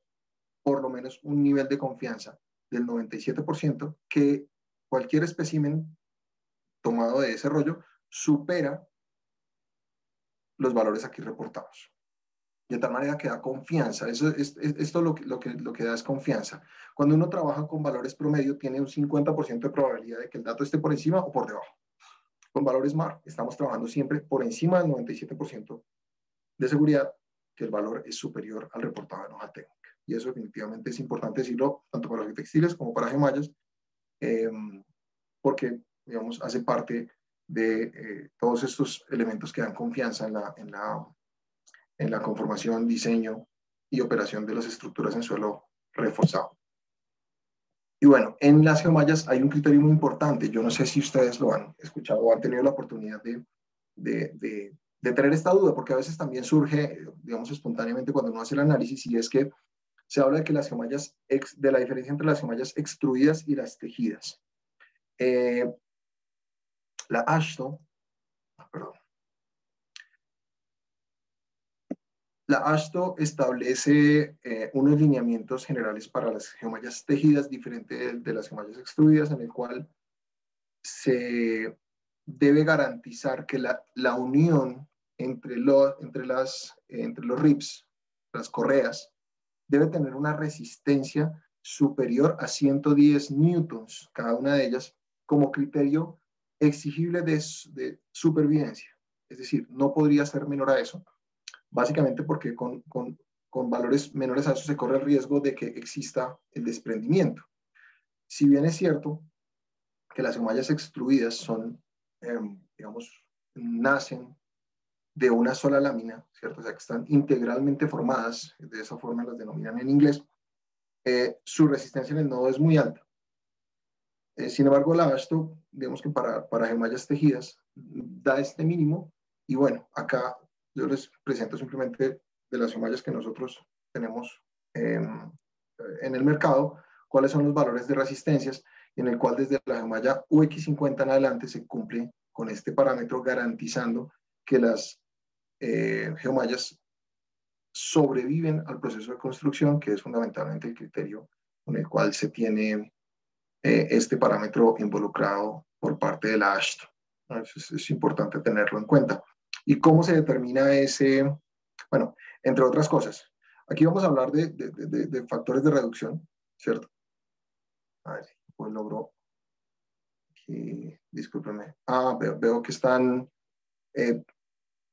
por lo menos un nivel de confianza del 97%, que cualquier espécimen tomado de ese rollo supera los valores aquí reportados. De tal manera que da confianza. Esto lo que da es confianza. Cuando uno trabaja con valores promedio, tiene un 50% de probabilidad de que el dato esté por encima o por debajo. Con valores MAR, estamos trabajando siempre por encima del 97% de seguridad, que el valor es superior al reportado en hoja técnica. Y eso definitivamente es importante decirlo, tanto para los textiles como para gemallas, porque, digamos, hace parte de todos estos elementos que dan confianza en la conformación, diseño y operación de las estructuras en suelo reforzado. Y bueno, en las geomallas hay un criterio muy importante. Yo no sé si ustedes lo han escuchado o han tenido la oportunidad de tener esta duda, porque a veces también surge, digamos, espontáneamente cuando uno hace el análisis, y es que se habla de que las geomallas, de la diferencia entre las geomallas extruidas y las tejidas. La AASHTO, perdón. La AASHTO establece unos lineamientos generales para las geomallas tejidas, diferente de las geomallas extruidas, en el cual se debe garantizar que la unión entre los ribs, las correas, debe tener una resistencia superior a 110 newtons, cada una de ellas, como criterio exigible de supervivencia. Es decir, no podría ser menor a eso, básicamente porque con valores menores a eso se corre el riesgo de que exista el desprendimiento. Si bien es cierto que las geomallas extruidas son, digamos, nacen de una sola lámina, ¿cierto? O sea, que están integralmente formadas, de esa forma las denominan en inglés, su resistencia en el nodo es muy alta. Sin embargo, la AASHTO, digamos que para geomallas tejidas, da este mínimo, y bueno, acá yo les presento simplemente de las geomallas que nosotros tenemos en el mercado, cuáles son los valores de resistencias, en el cual desde la geomalla UX50 en adelante se cumple con este parámetro, garantizando que las geomallas sobreviven al proceso de construcción, que es fundamentalmente el criterio con el cual se tiene este parámetro involucrado por parte de la AASHTO. Es importante tenerlo en cuenta. ¿Y cómo se determina ese? Bueno, entre otras cosas. Aquí vamos a hablar de factores de reducción, ¿cierto? A ver, pues logro. Discúlpenme. Veo que están.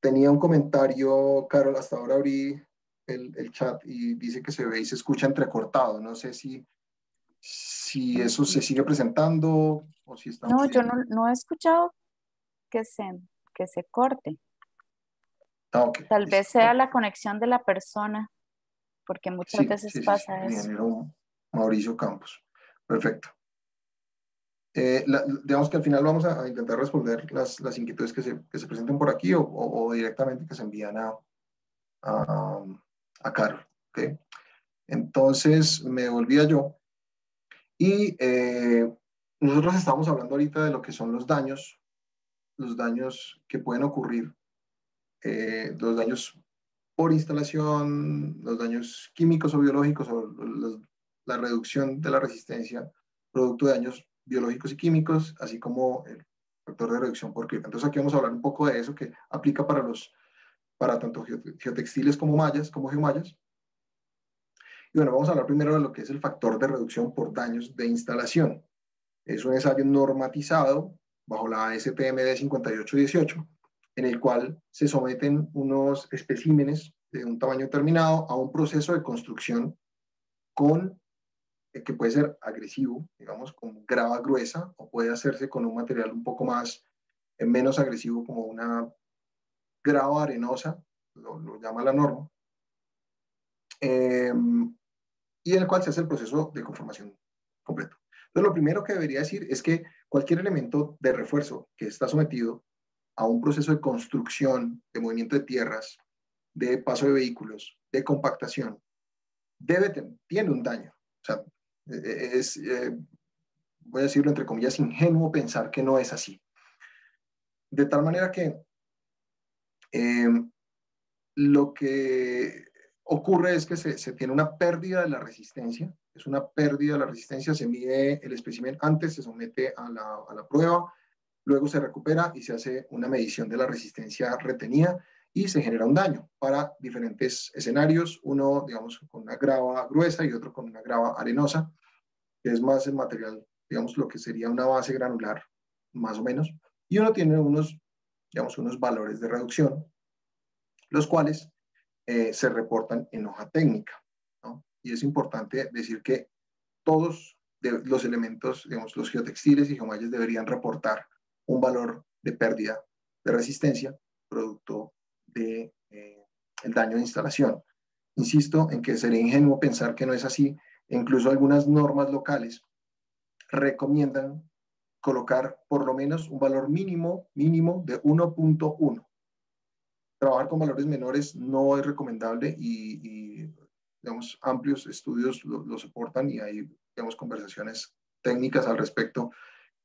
Tenía un comentario, Carol, hasta ahora abrí el chat y dice que se ve y se escucha entrecortado. No sé si eso se sigue presentando o si estamos No, yo bien. no he escuchado que se corte. Ok, Tal vez listo. sea la conexión de la persona, porque muchas Sí, veces sí, sí, sí, pasa el eso. ingeniero Mauricio Campos. Perfecto. Digamos que al final vamos a intentar responder las inquietudes que se presenten por aquí o directamente que se envían a Carol. ¿Okay? Entonces, me volvía yo y nosotros estamos hablando ahorita de lo que son los daños que pueden ocurrir, los daños por instalación, los daños químicos o biológicos o la reducción de la resistencia producto de daños biológicos y químicos, así como el factor de reducción por clima. Entonces aquí vamos a hablar un poco de eso que aplica para tanto geotextiles como mallas, como geomallas. Y bueno, vamos a hablar primero de lo que es el factor de reducción por daños de instalación. Es un ensayo normatizado bajo la ASTM de 5818, en el cual se someten unos especímenes de un tamaño determinado a un proceso de construcción que puede ser agresivo, digamos, con grava gruesa, o puede hacerse con un material un poco menos agresivo, como una grava arenosa, lo llama la norma, y en el cual se hace el proceso de conformación completo. Entonces, lo primero que debería decir es que cualquier elemento de refuerzo que está sometido a un proceso de construcción, de movimiento de tierras, de paso de vehículos, de compactación, tiene un daño. O sea, voy a decirlo entre comillas, ingenuo pensar que no es así. De tal manera que lo que ocurre es que se tiene una pérdida de la resistencia, es una pérdida de la resistencia, se mide el espécimen antes, se somete a la prueba, luego se recupera y se hace una medición de la resistencia retenida y se genera un daño para diferentes escenarios, uno, digamos, con una grava gruesa y otro con una grava arenosa, que es más el material, digamos, lo que sería una base granular, más o menos, y uno tiene digamos, unos valores de reducción, los cuales se reportan en hoja técnica, ¿no? Y es importante decir que todos los elementos, digamos, los geotextiles y geomallas deberían reportar un valor de pérdida de resistencia producto de el daño de instalación. Insisto en que sería ingenuo pensar que no es así. Incluso algunas normas locales recomiendan colocar por lo menos un valor mínimo de 1.1. Trabajar con valores menores no es recomendable y digamos, amplios estudios lo soportan y hay, digamos, conversaciones técnicas al respecto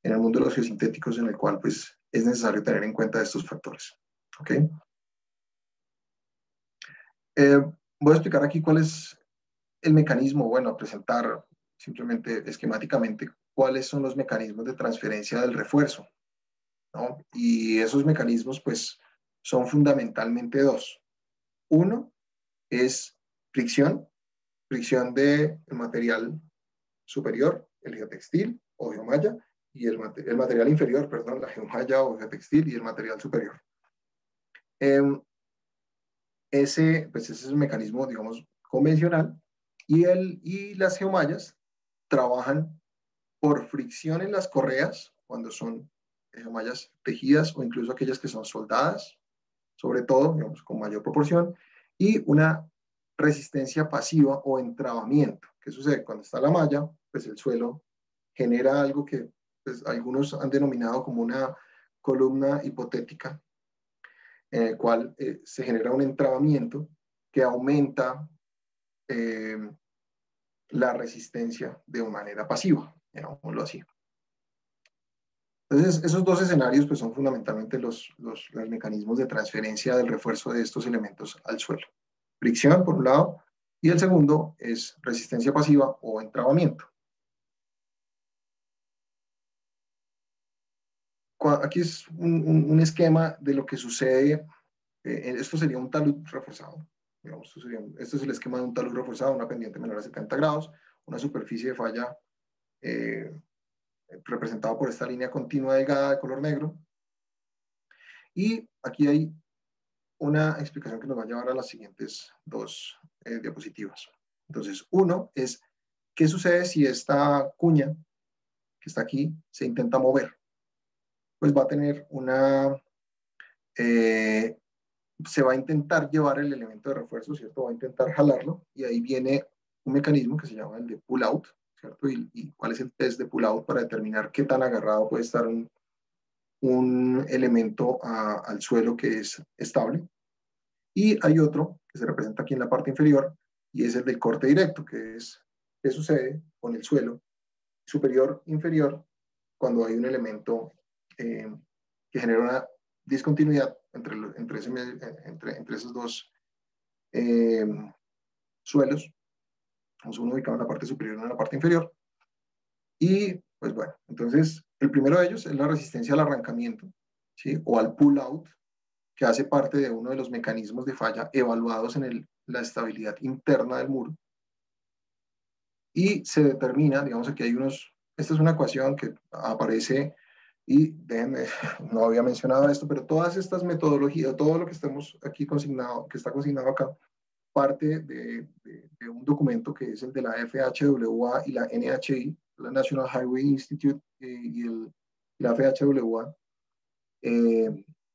en el mundo de los geosintéticos en el cual, pues, es necesario tener en cuenta estos factores. ¿Ok? Voy a explicar aquí cuál es el mecanismo, bueno, a presentar simplemente esquemáticamente cuáles son los mecanismos de transferencia del refuerzo, ¿no? Y esos mecanismos, pues, son fundamentalmente dos. Uno es fricción del material superior, el geotextil o geomalla, y el material inferior, perdón, la geomalla o geotextil, y el material superior. Ese es un mecanismo, digamos, convencional, y las geomallas trabajan por fricción en las correas, cuando son geomallas tejidas o incluso aquellas que son soldadas, sobre todo, digamos, con mayor proporción, y una resistencia pasiva o entrabamiento. ¿Qué sucede? Cuando está la malla, pues el suelo genera algo que pues, algunos han denominado como una columna hipotética, en el cual se genera un entrabamiento que aumenta la resistencia de manera pasiva, digámoslo así. Entonces, esos dos escenarios pues, son fundamentalmente los mecanismos de transferencia del refuerzo de estos elementos al suelo. Fricción, por un lado, y el segundo es resistencia pasiva o entrabamiento. Aquí es un esquema de lo que sucede. Esto sería un talud reforzado. Digamos, esto es el esquema de un talud reforzado, una pendiente menor a 70 grados, una superficie de falla representado por esta línea continua delgada de color negro. Y aquí hay una explicación que nos va a llevar a las siguientes dos diapositivas. Entonces, uno es, ¿qué sucede si esta cuña que está aquí se intenta mover? Pues va a tener se va a intentar llevar el elemento de refuerzo, ¿cierto? Va a intentar jalarlo, y ahí viene un mecanismo que se llama el de pull-out, ¿cierto? Y cuál es el test de pull-out para determinar qué tan agarrado puede estar un elemento al suelo que es estable. Y hay otro que se representa aquí en la parte inferior, y es el del corte directo, que es qué sucede con el suelo superior-inferior cuando hay un elemento que genera una discontinuidad entre esos dos suelos, uno ubicado en la parte superior y uno en la parte inferior. Y pues bueno, entonces el primero de ellos es la resistencia al arrancamiento, ¿sí? O al pull-out, que hace parte de uno de los mecanismos de falla evaluados en la estabilidad interna del muro. Y se determina, digamos, aquí hay esta es una ecuación que aparece, y déjenme, no había mencionado esto, pero todas estas metodologías, todo lo que estamos aquí que está consignado acá, parte de un documento que es el de la FHWA y la NHI, la National Highway Institute, y la FHWA.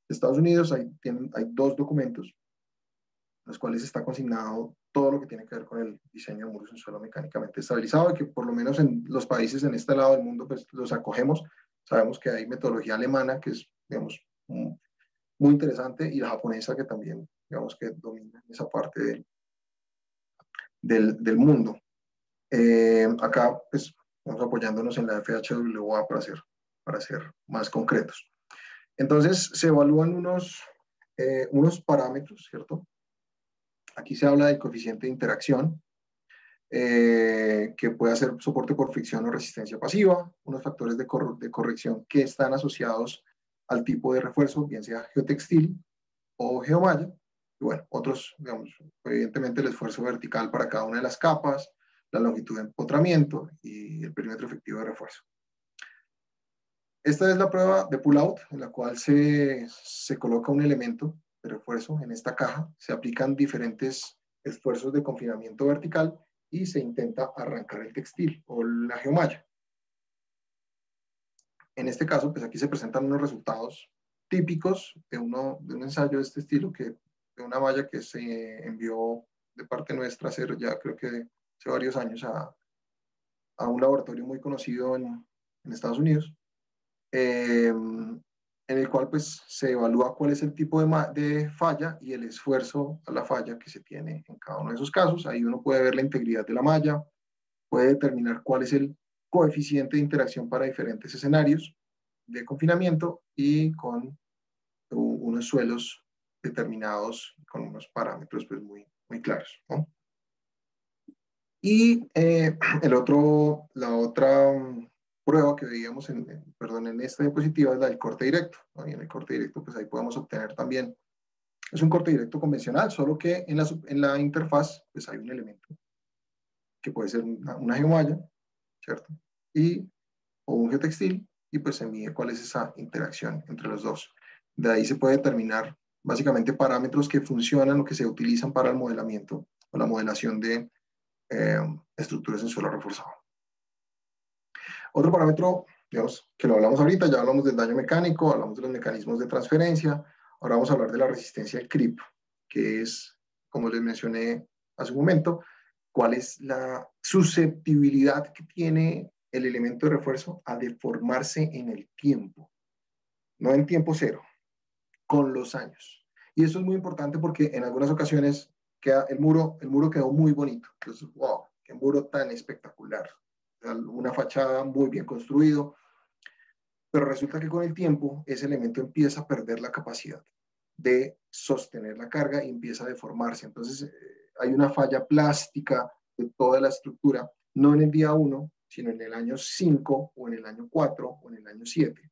Estados Unidos hay dos documentos en los cuales está consignado todo lo que tiene que ver con el diseño de muros en suelo mecánicamente estabilizado, y que por lo menos en los países en este lado del mundo pues los acogemos. Sabemos que hay metodología alemana que es, digamos, muy interesante, y la japonesa, que también, digamos, que domina esa parte del mundo. Acá pues vamos apoyándonos en la FHWA para ser más concretos. Entonces se evalúan unos parámetros, ¿cierto? Aquí se habla del coeficiente de interacción, que puede hacer soporte por fricción o resistencia pasiva, unos factores de corrección que están asociados al tipo de refuerzo, bien sea geotextil o geomalla, y bueno, otros, digamos, evidentemente el esfuerzo vertical para cada una de las capas, la longitud de empotramiento y el perímetro efectivo de refuerzo. Esta es la prueba de pull-out, en la cual se coloca un elemento de refuerzo en esta caja, se aplican diferentes esfuerzos de confinamiento vertical y se intenta arrancar el textil o la geomalla. En este caso, pues aquí se presentan unos resultados típicos de un ensayo de este estilo, de una malla que se envió de parte nuestra hace ya creo que hace varios años a un laboratorio muy conocido en Estados Unidos. En el cual pues se evalúa cuál es el tipo de falla y el esfuerzo a la falla que se tiene en cada uno de esos casos. Ahí uno puede ver la integridad de la malla, puede determinar cuál es el coeficiente de interacción para diferentes escenarios de confinamiento y con unos suelos determinados con unos parámetros pues muy, muy claros, ¿no? Y la otra prueba que veíamos en esta diapositiva es la del corte directo, ¿no? Y en el corte directo, pues ahí podemos obtener también, es un corte directo convencional, solo que en la interfaz, pues hay un elemento que puede ser una geomalla, ¿cierto? Y, o un geotextil, y pues se mide cuál es esa interacción entre los dos. De ahí se puede determinar básicamente parámetros que funcionan o que se utilizan para el modelamiento o la modelación de estructuras en suelo reforzado. Otro parámetro, digamos, que lo hablamos ahorita, ya hablamos del daño mecánico, hablamos de los mecanismos de transferencia, ahora vamos a hablar de la resistencia al creep, que es, como les mencioné hace un momento, cuál es la susceptibilidad que tiene el elemento de refuerzo a deformarse en el tiempo, no en tiempo cero, con los años. Y eso es muy importante porque en algunas ocasiones queda el muro quedó muy bonito. Entonces, wow, qué muro tan espectacular. Una fachada muy bien construido, pero resulta que con el tiempo ese elemento empieza a perder la capacidad de sostener la carga y empieza a deformarse. Entonces, hay una falla plástica de toda la estructura, no en el día 1, sino en el año 5 o en el año 4 o en el año 7.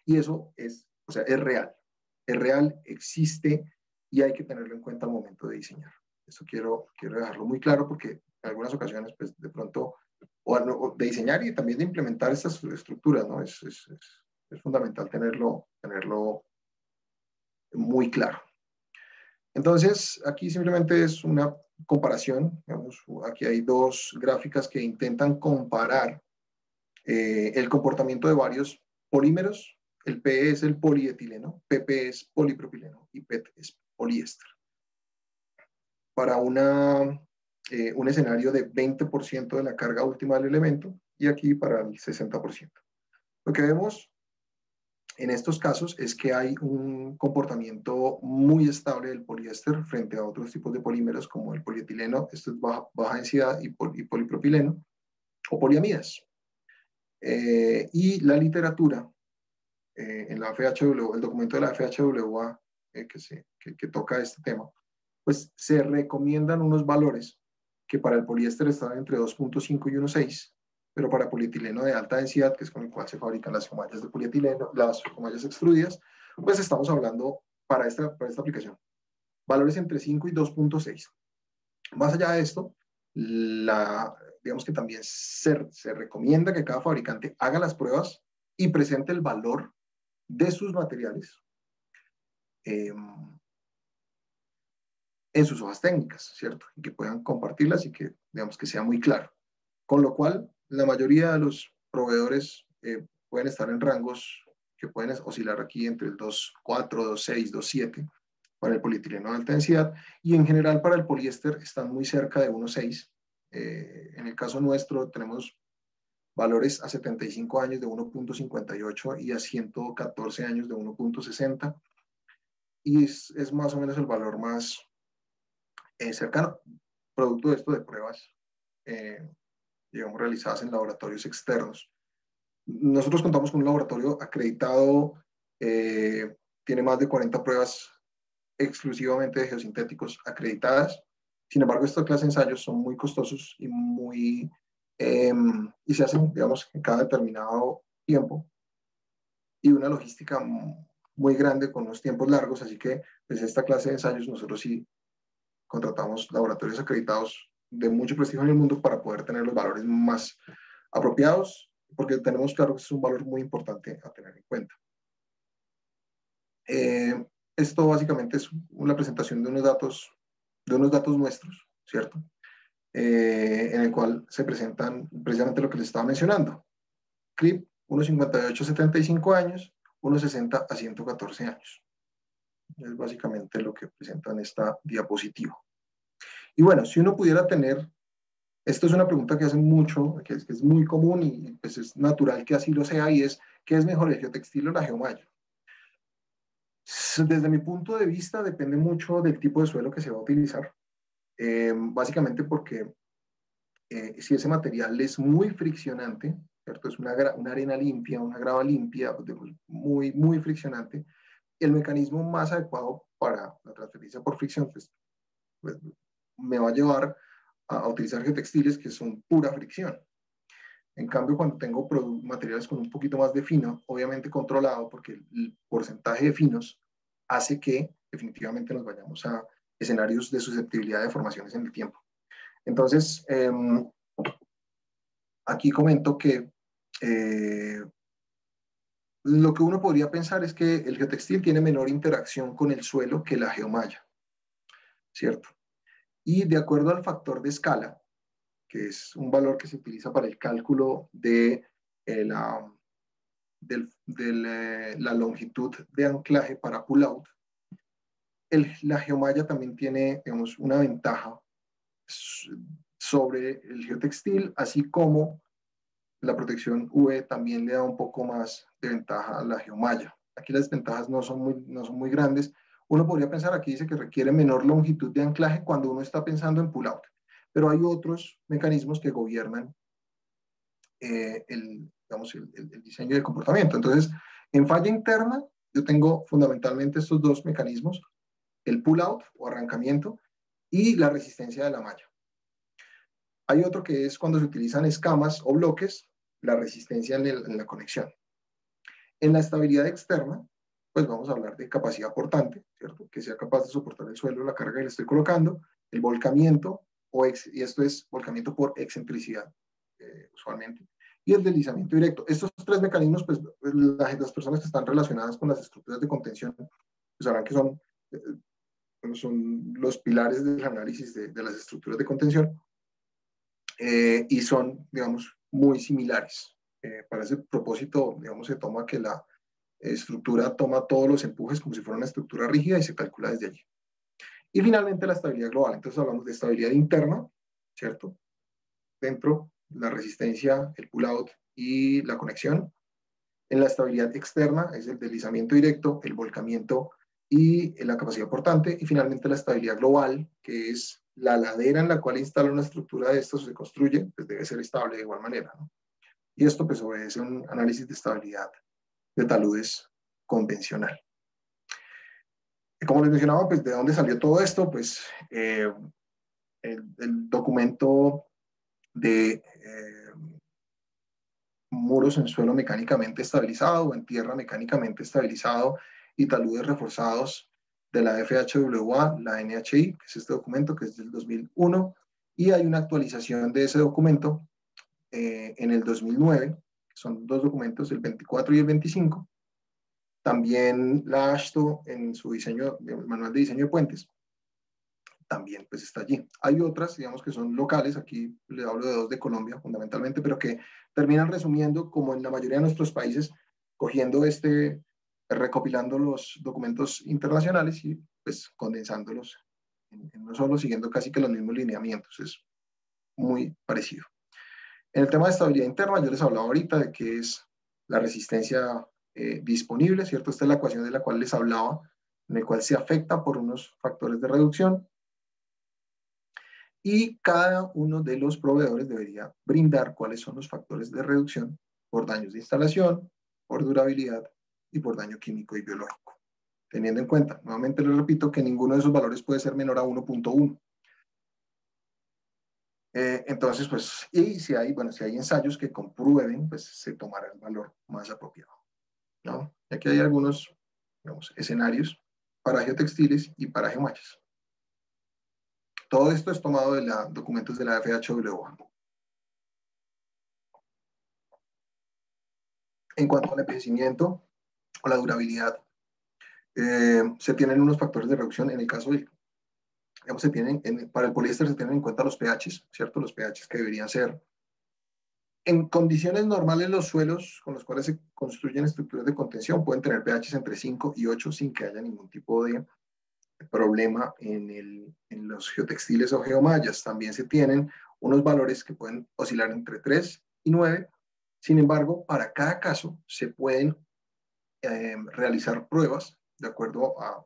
Y eso es, o sea, es real, existe y hay que tenerlo en cuenta al momento de diseñar. Eso quiero dejarlo muy claro porque en algunas ocasiones, pues de pronto, o de diseñar y también de implementar estas estructuras, ¿no? Es fundamental tenerlo muy claro. Entonces, aquí simplemente es una comparación. Digamos, aquí hay dos gráficas que intentan comparar el comportamiento de varios polímeros. El PE es el polietileno, PP es polipropileno y PET es poliéster. Para un escenario de 20% de la carga última del elemento y aquí para el 60%. Lo que vemos en estos casos es que hay un comportamiento muy estable del poliéster frente a otros tipos de polímeros como el polietileno, esto es baja densidad, y polipropileno, o poliamidas. Y la literatura, en la FHW, el documento de la FHWA que toca este tema, pues se recomiendan unos valores que para el poliéster están entre 2.5 y 1.6, pero para polietileno de alta densidad, que es con el cual se fabrican las comallas de polietileno, las comallas extruidas, pues estamos hablando para esta aplicación, valores entre 5 y 2.6. Más allá de esto, digamos que también se recomienda que cada fabricante haga las pruebas y presente el valor de sus materiales en sus hojas técnicas, ¿cierto? Y que puedan compartirlas y que, digamos, que sea muy claro. Con lo cual, la mayoría de los proveedores pueden estar en rangos que pueden oscilar aquí entre el 2.4, 2.6, 2.7 para el polietileno de alta densidad y en general para el poliéster están muy cerca de 1.6. En el caso nuestro tenemos valores a 75 años de 1.58 y a 114 años de 1.60 y es más o menos el valor más cercano, producto de esto de pruebas digamos, realizadas en laboratorios externos. Nosotros contamos con un laboratorio acreditado, tiene más de 40 pruebas exclusivamente de geosintéticos acreditadas. Sin embargo, esta clase de ensayos son muy costosos y y se hacen, digamos, en cada determinado tiempo y una logística muy grande con unos tiempos largos, así que pues esta clase de ensayos nosotros sí contratamos laboratorios acreditados de mucho prestigio en el mundo para poder tener los valores más apropiados, porque tenemos claro que es un valor muy importante a tener en cuenta. Esto básicamente es una presentación de unos datos nuestros, ¿cierto? En el cual se presentan precisamente lo que les estaba mencionando. CRIP, 1.58 a 75 años, 1.60 a 114 años. Es básicamente lo que presenta en esta diapositiva. Y bueno, si uno pudiera tener, esto es una pregunta que hacen mucho, que es muy común y pues es natural que así lo sea, y es, ¿qué es mejor, el geotextil o la geomalla? Desde mi punto de vista depende mucho del tipo de suelo que se va a utilizar, básicamente porque si ese material es muy friccionante, ¿cierto? Es una arena limpia, una grava limpia, muy, muy friccionante, el mecanismo más adecuado para la transferencia por fricción pues, me va a llevar a utilizar geotextiles que son pura fricción. En cambio, cuando tengo materiales con un poquito más de fino, obviamente controlado, porque el porcentaje de finos hace que definitivamente nos vayamos a escenarios de susceptibilidad de deformaciones en el tiempo. Entonces, aquí comento que lo que uno podría pensar es que el geotextil tiene menor interacción con el suelo que la geomalla, ¿cierto? Y de acuerdo al factor de escala, que es un valor que se utiliza para el cálculo de la longitud de anclaje para pull-out, la geomalla también tiene, digamos, una ventaja sobre el geotextil, así como la protección UV también le da un poco más de ventaja a la geomalla. Aquí las ventajas no son muy grandes. Uno podría pensar, aquí dice que requiere menor longitud de anclaje cuando uno está pensando en pull-out, pero hay otros mecanismos que gobiernan digamos, el diseño de comportamiento. Entonces, en falla interna, yo tengo fundamentalmente estos dos mecanismos, el pull-out o arrancamiento y la resistencia de la malla. Hay otro que es cuando se utilizan escamas o bloques, la resistencia en la conexión. En la estabilidad externa, pues vamos a hablar de capacidad portante, ¿cierto? Que sea capaz de soportar el suelo, la carga que le estoy colocando, el volcamiento, y esto es volcamiento por excentricidad, usualmente, y el deslizamiento directo. Estos tres mecanismos, pues las personas que están relacionadas con las estructuras de contención, pues sabrán que son los pilares del análisis de las estructuras de contención, y son, digamos, muy similares. Para ese propósito, digamos, se toma que la estructura toma todos los empujes como si fuera una estructura rígida y se calcula desde allí. Y finalmente la estabilidad global. Entonces hablamos de estabilidad interna, ¿cierto? Dentro, la resistencia, el pull-out y la conexión. En la estabilidad externa es el deslizamiento directo, el volcamiento y la capacidad portante. Y finalmente la estabilidad global, que es la ladera en la cual instala una estructura de estos, se construye, pues debe ser estable de igual manera, ¿no? Y esto pues obedece a un análisis de estabilidad de taludes convencional. Y como les mencionaba, pues de dónde salió todo esto, pues el documento de muros en suelo mecánicamente estabilizado o en tierra mecánicamente estabilizado y taludes reforzados de la FHWA, la NHI, que es este documento que es del 2001, y hay una actualización de ese documento en el 2009, son dos documentos, el 24 y el 25. También la AASHTO en su diseño, el manual de diseño de puentes, también pues está allí. Hay otras, digamos, que son locales, aquí le hablo de dos de Colombia fundamentalmente, pero que terminan resumiendo, como en la mayoría de nuestros países, cogiendo recopilando los documentos internacionales y pues condensándolos en uno solo, siguiendo casi que los mismos lineamientos. Es muy parecido. En el tema de estabilidad interna, yo les hablaba ahorita de qué es la resistencia disponible, ¿cierto? Esta es la ecuación de la cual les hablaba, en la cual se afecta por unos factores de reducción. Y cada uno de los proveedores debería brindar cuáles son los factores de reducción por daños de instalación, por durabilidad y por daño químico y biológico. Teniendo en cuenta, nuevamente les repito, que ninguno de esos valores puede ser menor a 1.1. Entonces, pues, y si hay ensayos que comprueben, pues se tomará el valor más apropiado, ¿no? Y aquí hay algunos, digamos, escenarios para geotextiles y para geomallas. Todo esto es tomado de los documentos de la FHWA. En cuanto al envejecimiento o la durabilidad, se tienen unos factores de reducción. En el caso del, digamos, para el poliéster se tienen en cuenta los pHs, ¿cierto? Los pHs que deberían ser. En condiciones normales, los suelos con los cuales se construyen estructuras de contención pueden tener pHs entre 5 y 8 sin que haya ningún tipo de problema en los geotextiles o geomallas. También se tienen unos valores que pueden oscilar entre 3 y 9. Sin embargo, para cada caso se pueden realizar pruebas de acuerdo a...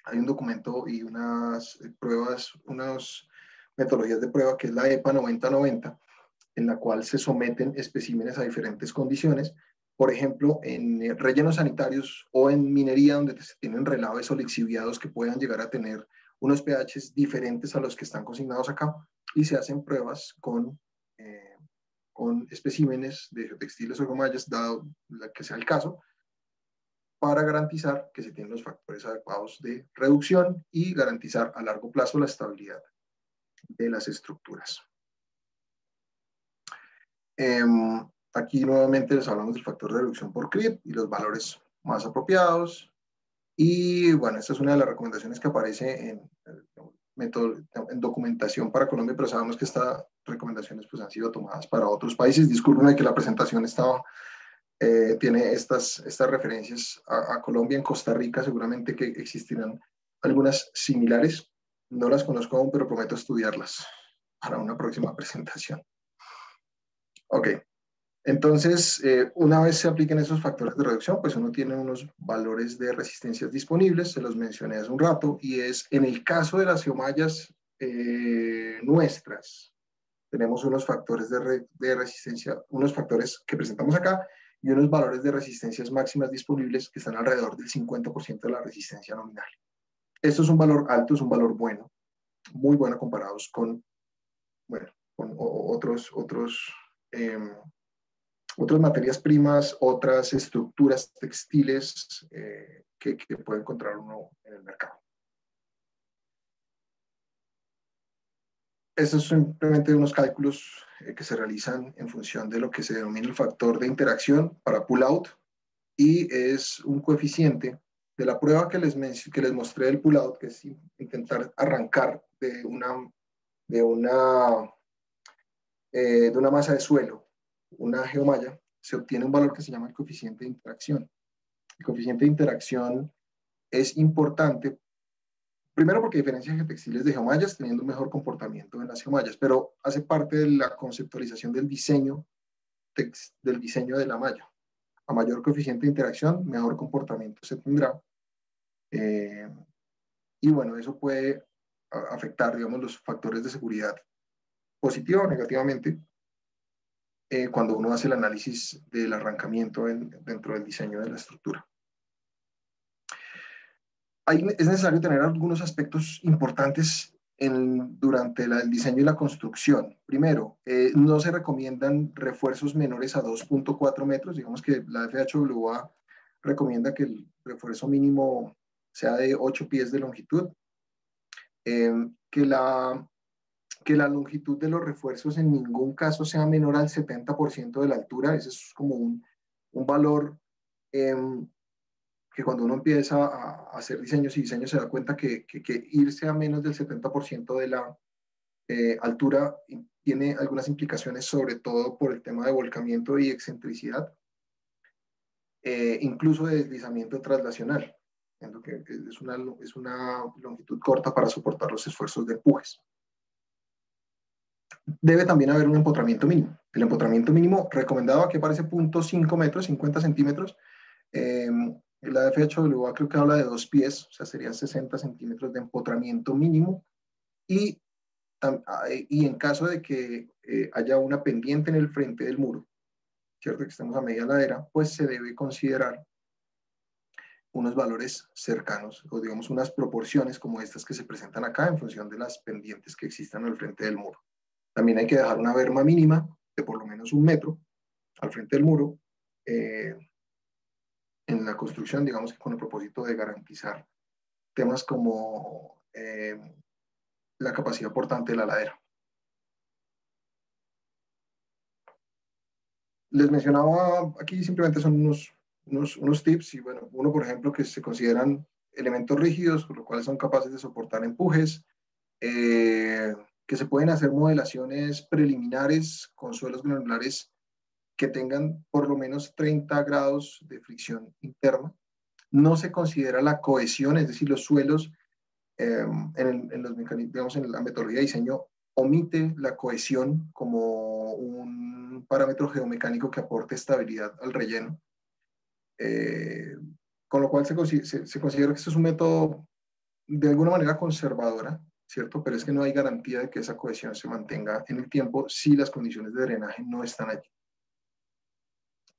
Hay un documento y unas pruebas, unas metodologías de prueba que es la EPA 9090, en la cual se someten especímenes a diferentes condiciones, por ejemplo, en rellenos sanitarios o en minería, donde se tienen relaves o lixiviados que puedan llegar a tener unos pHs diferentes a los que están consignados acá, y se hacen pruebas con especímenes de geotextiles o geomallas, dado que sea el caso, para garantizar que se tienen los factores adecuados de reducción y garantizar a largo plazo la estabilidad de las estructuras. Aquí nuevamente les hablamos del factor de reducción por CRIP y los valores más apropiados. Y bueno, esta es una de las recomendaciones que aparece en documentación para Colombia, pero sabemos que estas recomendaciones pues, han sido tomadas para otros países. Discúlpenme que la presentación tiene estas referencias a Colombia. En Costa Rica seguramente que existirán algunas similares. No las conozco aún, pero prometo estudiarlas para una próxima presentación. Ok. Entonces, una vez se apliquen esos factores de reducción, pues uno tiene unos valores de resistencias disponibles, se los mencioné hace un rato, y es en el caso de las geomallas nuestras, tenemos unos factores de resistencia, unos factores que presentamos acá, y unos valores de resistencias máximas disponibles que están alrededor del 50% de la resistencia nominal. Esto es un valor alto, es un valor bueno, muy bueno comparados con, bueno, con otras materias primas, otras estructuras textiles que puede encontrar uno en el mercado. Estos son simplemente unos cálculos que se realizan en función de lo que se denomina el factor de interacción para pull-out, y es un coeficiente de la prueba que les mostré del pull-out, que es intentar arrancar de una masa de suelo, una geomalla, se obtiene un valor que se llama el coeficiente de interacción. El coeficiente de interacción es importante, primero porque diferencia textiles de geomallas teniendo un mejor comportamiento en las geomallas, pero hace parte de la conceptualización del diseño de la malla. A mayor coeficiente de interacción, mejor comportamiento se tendrá. Y bueno, eso puede afectar, digamos, los factores de seguridad positiva o negativamente cuando uno hace el análisis del arrancamiento dentro del diseño de la estructura. Es necesario tener algunos aspectos importantes durante el diseño y la construcción. Primero, no se recomiendan refuerzos menores a 2.4 metros. Digamos que la FHWA recomienda que el refuerzo mínimo sea de 8 pies de longitud. Que la longitud de los refuerzos en ningún caso sea menor al 70% de la altura. Ese es como un valor que cuando uno empieza a hacer diseños y diseños se da cuenta que irse a menos del 70% de la altura tiene algunas implicaciones, sobre todo por el tema de volcamiento y excentricidad, incluso de deslizamiento traslacional, siendo que es una longitud corta para soportar los esfuerzos de empujes. Debe también haber un empotramiento mínimo. El empotramiento mínimo recomendado aquí aparece 0.5 metros, 50 centímetros. La FHWA creo que habla de 2 pies, o sea, serían 60 centímetros de empotramiento mínimo. Y en caso de que haya una pendiente en el frente del muro, ¿cierto? Que estemos a media ladera, pues se debe considerar unos valores cercanos, o digamos unas proporciones como estas que se presentan acá en función de las pendientes que existan al frente del muro. También hay que dejar una berma mínima de por lo menos 1 metro al frente del muro en la construcción, digamos que con el propósito de garantizar temas como la capacidad portante de la ladera. Les mencionaba aquí, simplemente son unos tips, y bueno, uno por ejemplo que se consideran elementos rígidos, con lo cual son capaces de soportar empujes, que se pueden hacer modelaciones preliminares con suelos granulares que tengan por lo menos 30 grados de fricción interna. No se considera la cohesión, es decir, los suelos en los mecanismos, digamos, en la metodología de diseño omite la cohesión como un parámetro geomecánico que aporte estabilidad al relleno. Con lo cual se considera que este es un método de alguna manera conservadora, ¿cierto? Pero es que no hay garantía de que esa cohesión se mantenga en el tiempo si las condiciones de drenaje no están allí.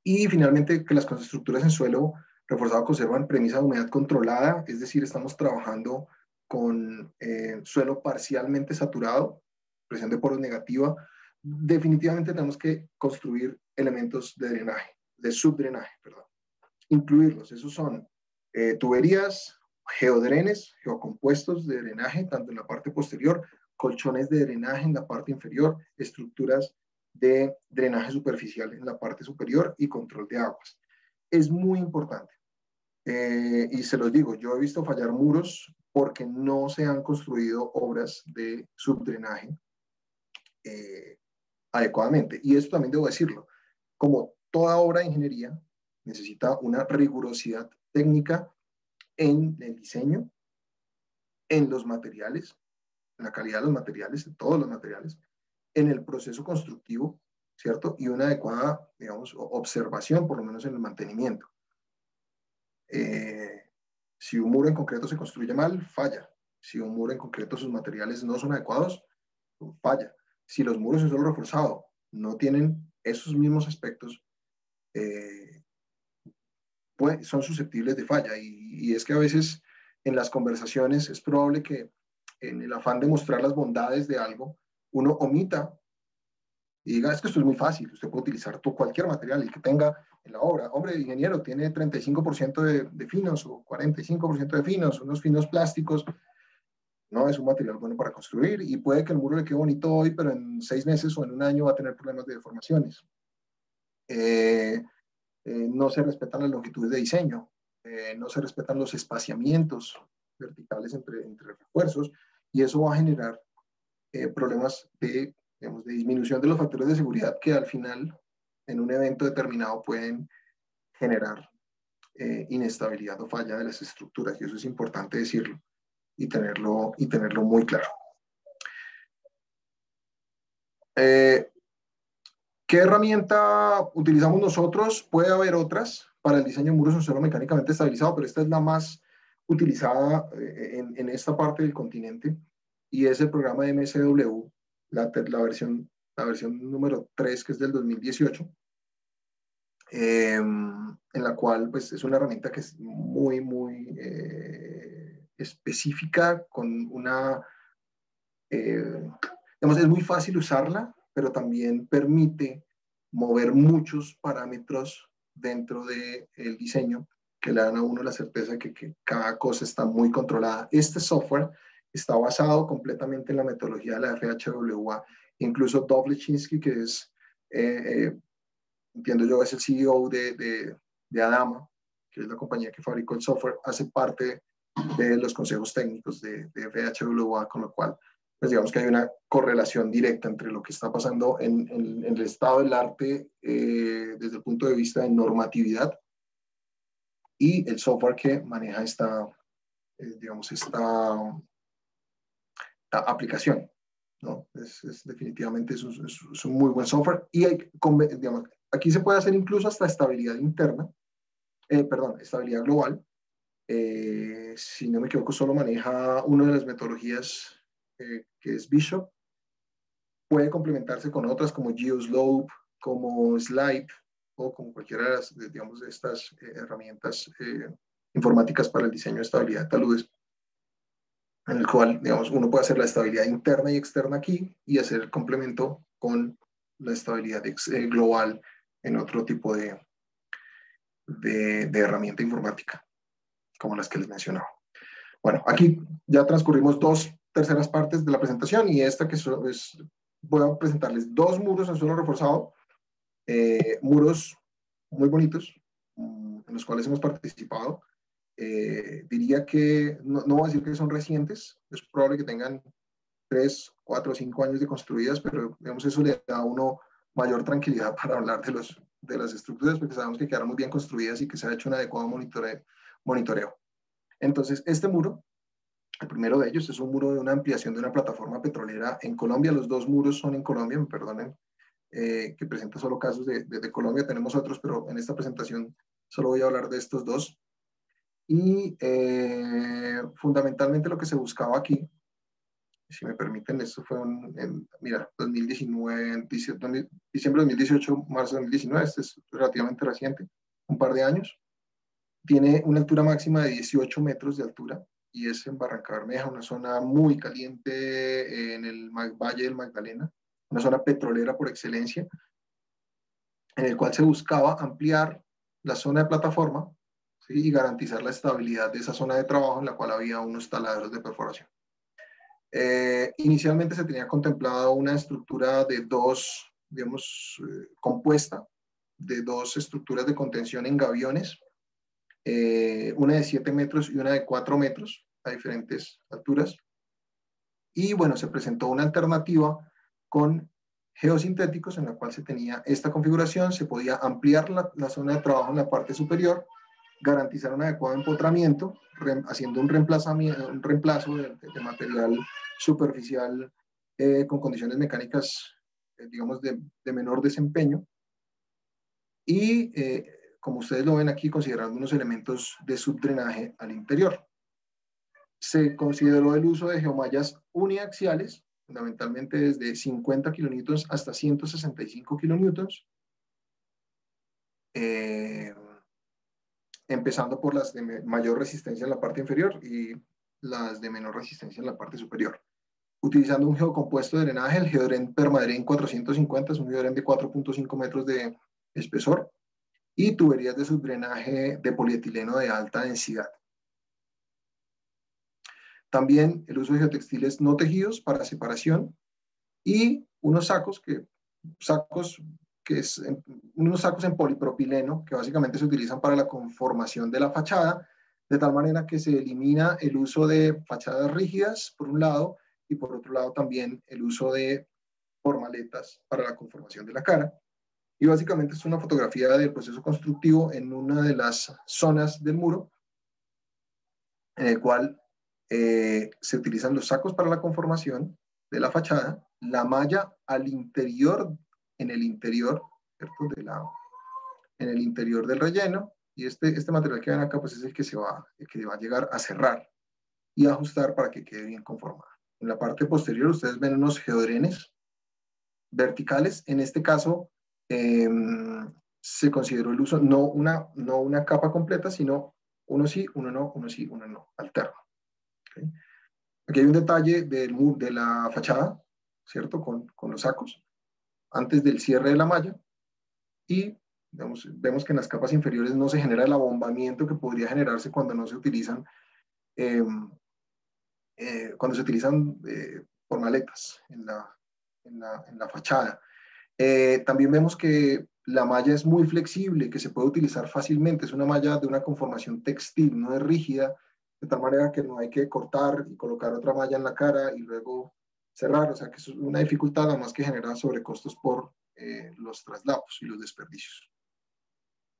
Y finalmente, que las estructuras en suelo reforzado conservan premisa de humedad controlada, es decir, estamos trabajando con suelo parcialmente saturado, presión de poros negativa. Definitivamente tenemos que construir elementos de drenaje, de subdrenaje, perdón. Incluirlos, esos son tuberías, geodrenes, geocompuestos de drenaje, tanto en la parte posterior, colchones de drenaje en la parte inferior, estructuras de drenaje superficial en la parte superior y control de aguas. Es muy importante. Y se los digo, yo he visto fallar muros porque no se han construido obras de subdrenaje adecuadamente. Y esto también debo decirlo, como toda obra de ingeniería necesita una rigurosidad técnica en el diseño, en los materiales, en la calidad de los materiales, en todos los materiales, en el proceso constructivo, ¿cierto? Y una adecuada, digamos, observación, por lo menos en el mantenimiento. Si un muro en concreto se construye mal, falla. Si un muro en concreto sus materiales no son adecuados, falla. Si los muros en suelo reforzado no tienen esos mismos aspectos, pues son susceptibles de falla. Y es que a veces en las conversaciones es probable que en el afán de mostrar las bondades de algo, uno omita y diga, es que esto es muy fácil, usted puede utilizar cualquier material, el que tenga en la obra. Hombre, el ingeniero tiene 35% de finos o 45% de finos, unos finos plásticos. No es un material bueno para construir y puede que el muro le quede bonito hoy, pero en 6 meses o en un año va a tener problemas de deformaciones. No se respetan las longitudes de diseño, no se respetan los espaciamientos verticales entre refuerzos y eso va a generar problemas de, digamos, de disminución de los factores de seguridad que al final en un evento determinado pueden generar inestabilidad o falla de las estructuras y eso es importante decirlo y tenerlo muy claro. ¿Qué herramienta utilizamos nosotros? Puede haber otras para el diseño de muros en suelo mecánicamente estabilizado, pero esta es la más utilizada en esta parte del continente y es el programa de MSW, la versión número 3, que es del 2018, en la cual pues, es una herramienta que es muy específica, con una, digamos, es muy fácil usarla, pero también permite mover muchos parámetros dentro del diseño que le dan a uno la certeza de que cada cosa está muy controlada. Este software está basado completamente en la metodología de la FHWA. Incluso Dov Lechinsky, que es, entiendo yo, es el CEO de Adama, que es la compañía que fabricó el software, hace parte de los consejos técnicos de FHWA, con lo cual pues digamos que hay una correlación directa entre lo que está pasando en el estado del arte desde el punto de vista de normatividad y el software que maneja esta aplicación, ¿no? Definitivamente es un muy buen software y digamos, aquí se puede hacer incluso hasta estabilidad interna, estabilidad global. Si no me equivoco, solo maneja una de las metodologías que es Bishop. Puede complementarse con otras como GeoSlope, como Slide o como cualquiera de las, digamos, de estas herramientas informáticas para el diseño de estabilidad de taludes, en el cual, digamos, uno puede hacer la estabilidad interna y externa aquí y hacer el complemento con la estabilidad global en otro tipo de herramienta informática, como las que les mencionaba. Bueno, aquí ya transcurrimos 2/3 partes de la presentación y esta que voy a presentarles 2 muros en suelo reforzado, muros muy bonitos, en los cuales hemos participado. Diría que, no voy a decir que son recientes, es probable que tengan 3, 4, 5 años de construidas, pero digamos eso le da a uno mayor tranquilidad para hablar de las estructuras, porque sabemos que quedaron muy bien construidas y que se ha hecho un adecuado monitoreo. Entonces, este muro, el primero de ellos, es un muro de una ampliación de una plataforma petrolera en Colombia. Los 2 muros son en Colombia, me perdonen, que presenta solo casos de Colombia. Tenemos otros, pero en esta presentación solo voy a hablar de estos 2. Y fundamentalmente lo que se buscaba aquí, si me permiten, esto fue mira, 2019, diciembre de 2018, marzo de 2019, este es relativamente reciente, un par de años. Tiene una altura máxima de 18 metros de altura y es en Barranca Bermeja, una zona muy caliente en el Valle del Magdalena, una zona petrolera por excelencia, en el cual se buscaba ampliar la zona de plataforma, ¿sí? Y garantizar la estabilidad de esa zona de trabajo en la cual había unos taladros de perforación. Inicialmente se tenía contemplado una estructura de 2 digamos, compuesta de dos estructuras de contención en gaviones, una de 7 metros y una de 4 metros a diferentes alturas. Y bueno, se presentó una alternativa con geosintéticos en la cual se tenía esta configuración, se podía ampliar la zona de trabajo en la parte superior, garantizar un adecuado empotramiento, haciendo un reemplazo de material superficial con condiciones mecánicas, digamos, de menor desempeño. Y como ustedes lo ven aquí, considerando unos elementos de subdrenaje al interior. Se consideró el uso de geomallas uniaxiales, fundamentalmente desde 50 kilonewtons hasta 165 kilonewtons, empezando por las de mayor resistencia en la parte inferior y las de menor resistencia en la parte superior. Utilizando un geocompuesto de drenaje, el Geodren Permadren 450, es un Geodren de 4.5 metros de espesor, y tuberías de subdrenaje de polietileno de alta densidad. También el uso de geotextiles no tejidos para separación y unos sacos unos sacos en polipropileno que básicamente se utilizan para la conformación de la fachada, de tal manera que se elimina el uso de fachadas rígidas por un lado y por otro lado también el uso de formaletas para la conformación de la cara. Y básicamente es una fotografía del proceso constructivo en una de las zonas del muro, en el cual se utilizan los sacos para la conformación de la fachada, la malla al interior, en el interior, ¿cierto? En el interior del relleno, y este material que ven acá pues es el que va a llegar a cerrar y a ajustar para que quede bien conformada. En la parte posterior ustedes ven unos geodrenes verticales. En este caso se consideró el uso, no una capa completa, sino uno sí, uno no, uno sí, uno no, alterno. ¿Okay? Aquí hay un detalle de la fachada, ¿cierto? Con los sacos, antes del cierre de la malla, y vemos que en las capas inferiores no se genera el abombamiento que podría generarse cuando no se utilizan formaletas en la fachada. También vemos que la malla es muy flexible, que se puede utilizar fácilmente. Es una malla de una conformación textil, no es rígida, de tal manera que no hay que cortar y colocar otra malla en la cara y luego cerrar. O sea, que es una dificultad, además que genera sobrecostos por los traslados y los desperdicios.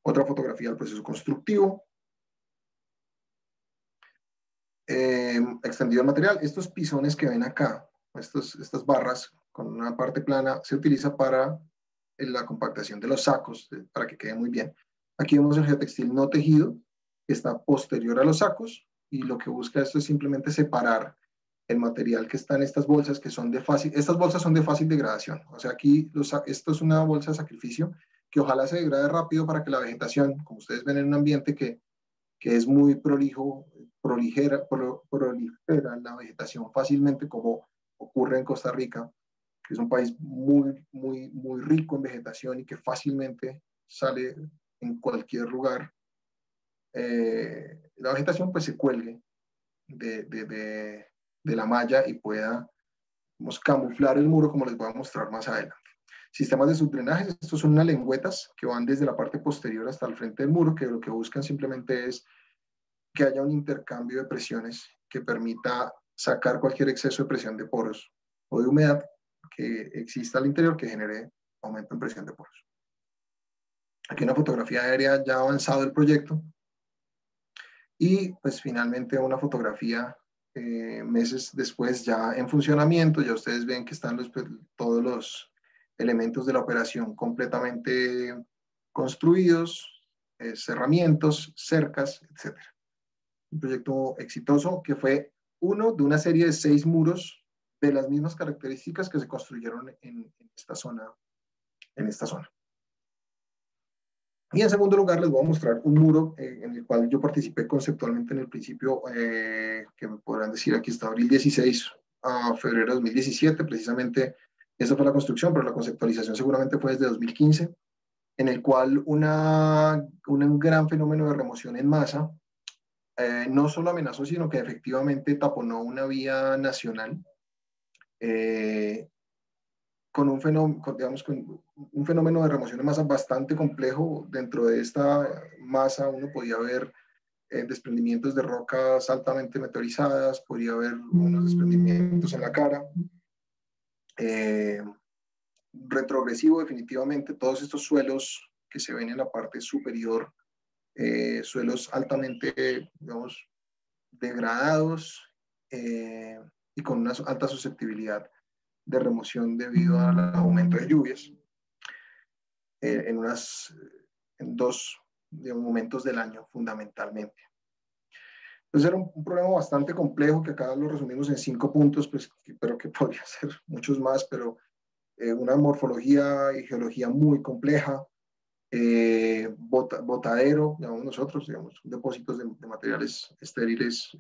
Otra fotografía del proceso constructivo. Extendido el material. Estos pisones que ven acá, estas barras con una parte plana, se utiliza para la compactación de los sacos, para que quede muy bien. Aquí vemos el geotextil no tejido, que está posterior a los sacos, y lo que busca esto es simplemente separar el material que está en estas bolsas, estas bolsas son de fácil degradación. O sea, aquí esto es una bolsa de sacrificio que ojalá se degrade rápido para que la vegetación, como ustedes ven en un ambiente que es muy prolifera la vegetación fácilmente, como ocurre en Costa Rica, que es un país muy rico en vegetación y que fácilmente sale en cualquier lugar. La vegetación pues se cuelgue de la malla y pueda camuflar el muro, como les voy a mostrar más adelante. Sistemas de subdrenaje, estos son unas lengüetas que van desde la parte posterior hasta el frente del muro, que lo que buscan simplemente es que haya un intercambio de presiones que permita sacar cualquier exceso de presión de poros o de humedad que exista al interior que genere aumento en presión de poros. Aquí una fotografía aérea ya avanzado del proyecto y pues finalmente una fotografía meses después ya en funcionamiento. Ya ustedes ven que están todos los elementos de la operación completamente construidos, cerramientos, cercas, etc. Un proyecto exitoso que fue uno de una serie de 6 muros de las mismas características que se construyeron en esta zona. Y en segundo lugar les voy a mostrar un muro en el cual yo participé conceptualmente en el principio, que me podrán decir aquí está abril 16 a febrero de 2017, precisamente esa fue la construcción, pero la conceptualización seguramente fue desde 2015, en el cual un gran fenómeno de remoción en masa no solo amenazó, sino que efectivamente taponó una vía nacional con un fenómeno, digamos, con un fenómeno de remoción de masa bastante complejo. Dentro de esta masa uno podía ver desprendimientos de rocas altamente meteorizadas, podría haber unos desprendimientos en la cara. Retrogresivo definitivamente, todos estos suelos que se ven en la parte superior, suelos altamente, digamos, degradados y con una alta susceptibilidad de remoción debido al aumento de lluvias en dos, digamos, momentos del año fundamentalmente. Entonces era un problema bastante complejo que acá lo resumimos en 5 puntos, pues, pero que podría ser muchos más, pero una morfología y geología muy compleja, botadero, digamos nosotros, digamos, depósitos de materiales estériles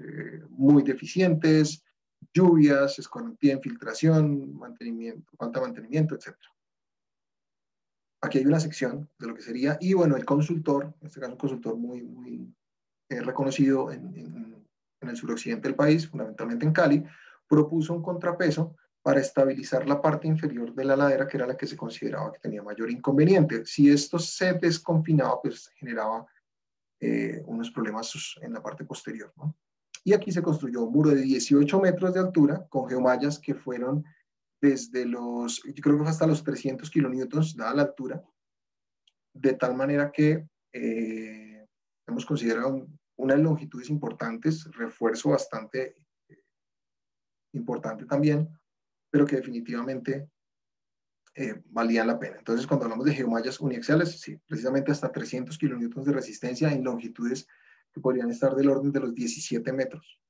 muy deficientes, lluvias, escorrentía, infiltración, mantenimiento, falta de mantenimiento, etc. Aquí hay una sección de lo que sería, y bueno, el consultor, en este caso un consultor muy reconocido en el suroccidente del país, fundamentalmente en Cali, propuso un contrapeso para estabilizar la parte inferior de la ladera, que era la que se consideraba que tenía mayor inconveniente. Si esto se desconfinaba, pues generaba unos problemas en la parte posterior, ¿no? Y aquí se construyó un muro de 18 metros de altura con geomallas que fueron desde los, yo creo que fue hasta los 300 kilonewtons, dada la altura, de tal manera que hemos considerado unas longitudes importantes, refuerzo bastante importante también, pero que definitivamente valían la pena. Entonces, cuando hablamos de geomallas uniaxiales, sí, precisamente hasta 300 kilonewtons de resistencia en longitudes que podrían estar del orden de los 17 metros.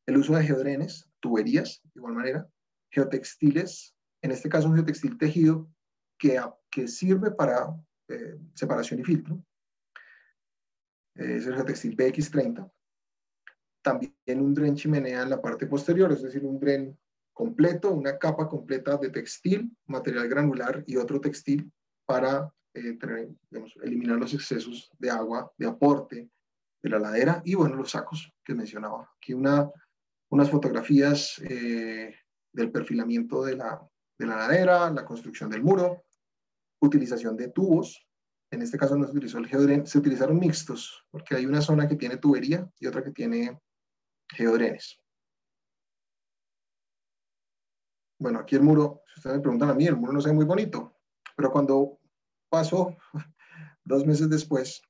El uso de geodrenes, tuberías, de igual manera, geotextiles, en este caso un geotextil tejido que sirve para separación y filtro, es el geotextil BX30. También un dren chimenea en la parte posterior, es decir, un dren completo, una capa completa de textil, material granular y otro textil para digamos, eliminar los excesos de agua, de aporte de la ladera y, bueno, los sacos que mencionaba. Aquí unas fotografías del perfilamiento de la ladera, la construcción del muro, utilización de tubos. En este caso no se utilizó el geodren, se utilizaron mixtos, porque hay una zona que tiene tubería y otra que tiene geodrenes. Bueno, aquí el muro, si ustedes me preguntan a mí, el muro no se ve muy bonito, pero cuando pasó 2 meses después,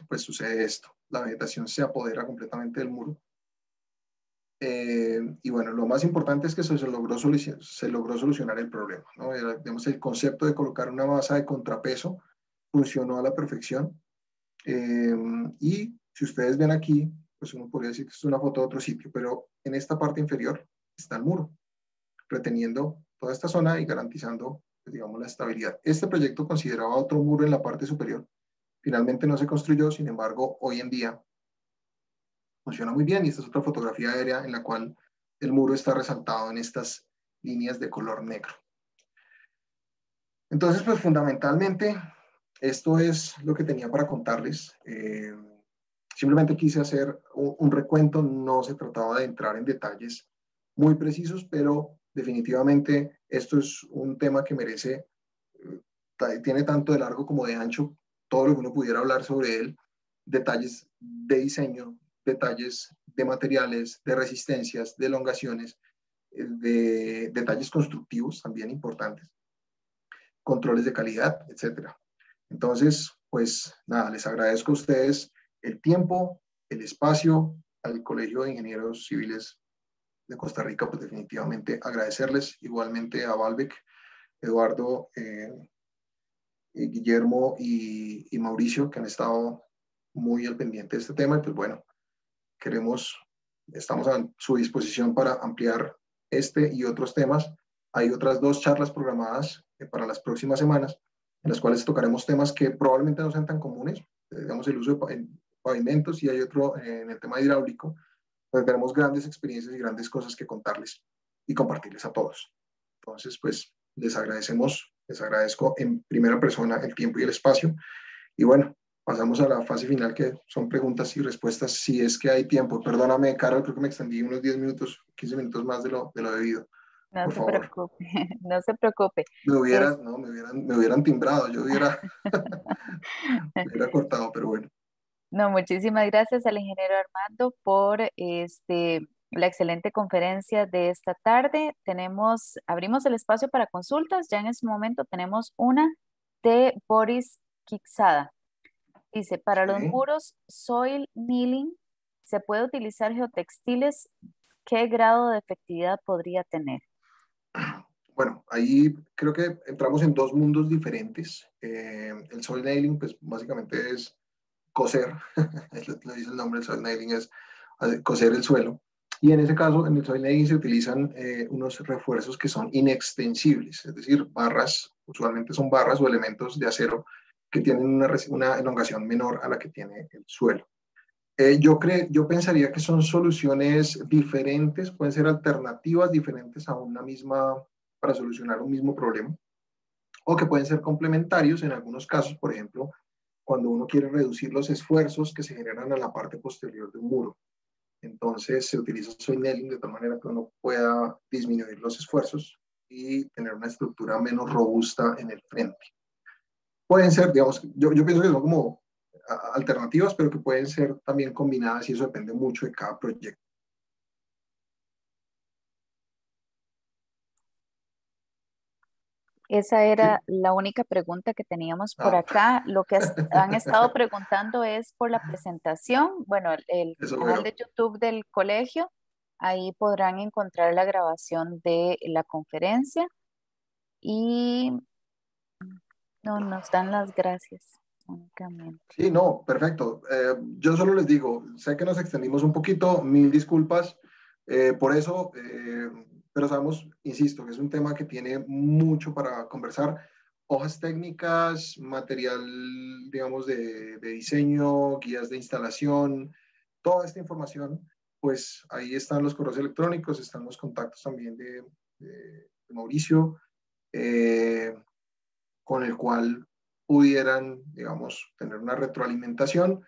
pues sucede esto. La vegetación se apodera completamente del muro. Y bueno, lo más importante es que se logró solucionar el problema, ¿no? Digamos, el concepto de colocar una masa de contrapeso funcionó a la perfección. Y si ustedes ven aquí, pues uno podría decir que es una foto de otro sitio, pero en esta parte inferior está el muro, reteniendo toda esta zona y garantizando, pues, digamos, la estabilidad. Este proyecto consideraba otro muro en la parte superior. Finalmente no se construyó, sin embargo, hoy en día funciona muy bien. Y esta es otra fotografía aérea en la cual el muro está resaltado en estas líneas de color negro. Entonces, pues fundamentalmente, esto es lo que tenía para contarles. Simplemente quise hacer un recuento, no se trataba de entrar en detalles muy precisos, pero definitivamente esto es un tema que merece, tiene tanto de largo como de ancho, todo lo que uno pudiera hablar sobre él, detalles de diseño, detalles de materiales, de resistencias, de elongaciones, de detalles constructivos también importantes, controles de calidad, etcétera. Entonces, pues nada, les agradezco a ustedes el tiempo, el espacio, al Colegio de Ingenieros Civiles de Costa Rica, pues definitivamente agradecerles, igualmente a Baalbek, Eduardo, Guillermo y Mauricio, que han estado muy al pendiente de este tema. Y pues bueno, estamos a su disposición para ampliar este y otros temas. Hay otras 2 charlas programadas para las próximas semanas, en las cuales tocaremos temas que probablemente no sean tan comunes, digamos el uso de pavimentos, y hay otro en el tema hidráulico, donde tenemos grandes experiencias y grandes cosas que contarles y compartirles a todos. Entonces, pues les agradezco en primera persona el tiempo y el espacio. Y bueno, pasamos a la fase final, que son preguntas y respuestas, si es que hay tiempo. Perdóname, Carol, creo que me extendí unos 10 minutos, 15 minutos más de lo debido. No por se favor. preocupe, no se preocupe. Me Es, hubieran, no, me hubieran timbrado, yo hubiera, hubiera cortado, pero bueno. no, muchísimas gracias al ingeniero Armando por la excelente conferencia de esta tarde. Abrimos el espacio para consultas. Ya en este momento tenemos una de Boris Quixada. Dice, para los Sí. muros soil milling, ¿se puede utilizar geotextiles? ¿Qué grado de efectividad podría tener? Bueno, ahí creo que entramos en dos mundos diferentes. El soil nailing, pues básicamente es coser, lo dice el nombre, el soil nailing es coser el suelo. Y en ese caso, en el soil nailing se utilizan unos refuerzos que son inextensibles, es decir, barras, usualmente son barras o elementos de acero que tienen una elongación menor a la que tiene el suelo. Yo pensaría que son soluciones diferentes, pueden ser alternativas diferentes a una misma, para solucionar un mismo problema, o que pueden ser complementarios en algunos casos, por ejemplo, cuando uno quiere reducir los esfuerzos que se generan a la parte posterior de un muro. Entonces se utiliza soil nailing de tal manera que uno pueda disminuir los esfuerzos y tener una estructura menos robusta en el frente. Pueden ser, digamos, yo pienso que son como alternativas, pero que pueden ser también combinadas y eso depende mucho de cada proyecto. Esa ¿Sí? era la única pregunta que teníamos por Ah, acá. Lo que han estado preguntando es por la presentación. Bueno, el eso canal de veo. YouTube del colegio, ahí podrán encontrar la grabación de la conferencia y no nos dan las gracias únicamente. Sí, no, perfecto. Yo solo les digo, sé que nos extendimos un poquito, mil disculpas por eso, pero sabemos, insisto, que es un tema que tiene mucho para conversar. Hojas técnicas, material, digamos, de diseño, guías de instalación, toda esta información, pues ahí están los correos electrónicos, están los contactos también de Mauricio. Con el cual pudieran, digamos, tener una retroalimentación.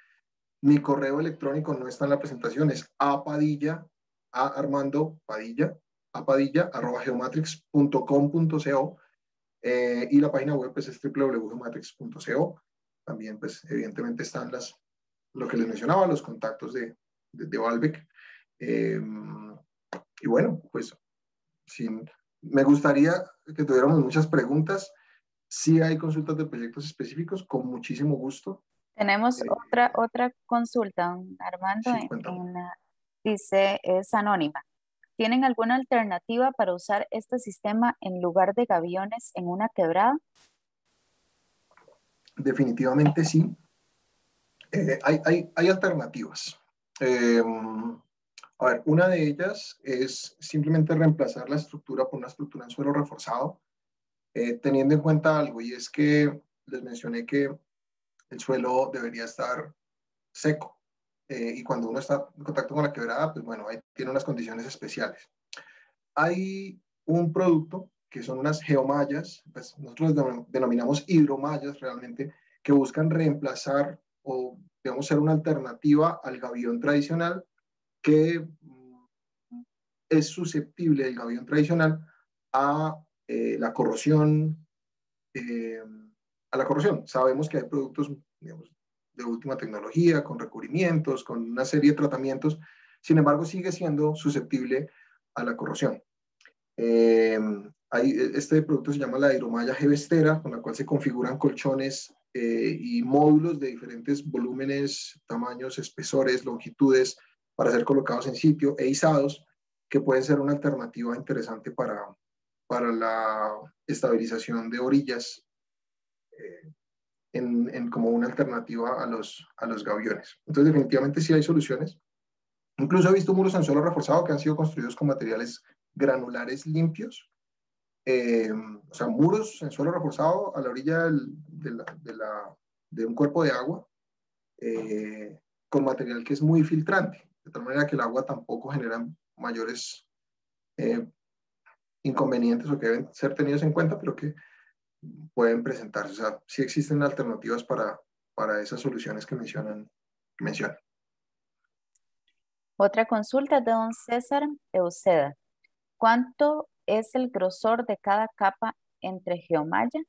Mi correo electrónico no está en la presentación, es apadilla, a Armando Padilla, apadilla, geomatrix.com.co y la página web pues, es www.geomatrix.co. También, pues, evidentemente están lo que les mencionaba, los contactos de Valbec. Y bueno, pues, me gustaría que tuviéramos muchas preguntas. Si hay consultas de proyectos específicos, con muchísimo gusto. Tenemos Eh, otra consulta, Armando, sí, cuéntame. dice, es anónima. ¿Tienen alguna alternativa para usar este sistema en lugar de gaviones en una quebrada? Definitivamente sí. Hay alternativas. A ver, una de ellas es simplemente reemplazar la estructura por una estructura en suelo reforzado, teniendo en cuenta algo, y es que les mencioné que el suelo debería estar seco. Y cuando uno está en contacto con la quebrada, pues bueno, ahí tiene unas condiciones especiales. Hay un producto que son unas geomallas, pues nosotros denominamos hidromallas realmente, que buscan reemplazar o, digamos, ser una alternativa al gavión tradicional que es susceptible el gavión tradicional a la corrosión. Eh, a la corrosión. Sabemos que hay productos, digamos, de última tecnología, con recubrimientos, con una serie de tratamientos, sin embargo sigue siendo susceptible a la corrosión. Este producto se llama la hidromalla Gevestera, con la cual se configuran colchones y módulos de diferentes volúmenes, tamaños, espesores, longitudes, para ser colocados en sitio e izados, que pueden ser una alternativa interesante para la estabilización de orillas como una alternativa a los gaviones. Entonces, definitivamente sí hay soluciones. Incluso he visto muros en suelo reforzado que han sido construidos con materiales granulares limpios, o sea, muros en suelo reforzado a la orilla de un cuerpo de agua, con material que es muy filtrante, de tal manera que el agua tampoco genera mayores eh, inconvenientes o que deben ser tenidos en cuenta, pero que pueden presentarse. O sea, sí existen alternativas para esas soluciones que mencionan. Otra consulta de don César Euseda. ¿Cuánto es el grosor de cada capa entre geomalla?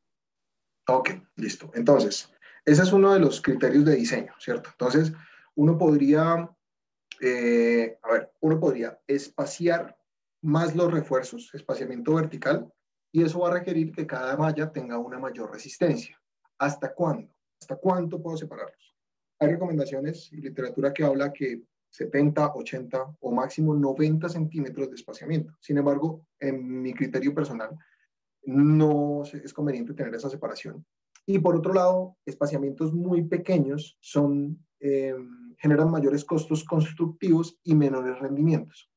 Ok, listo. Entonces, ese es uno de los criterios de diseño, ¿cierto? Entonces, uno podría, uno podría espaciar más los refuerzos, espaciamiento vertical, y eso va a requerir que cada malla tenga una mayor resistencia. ¿Hasta cuándo? ¿Hasta cuánto puedo separarlos? Hay recomendaciones y literatura que habla que 70, 80 o máximo 90 centímetros de espaciamiento. Sin embargo, en mi criterio personal, no es conveniente tener esa separación. Y por otro lado, espaciamientos muy pequeños generan mayores costos constructivos y menores rendimientos.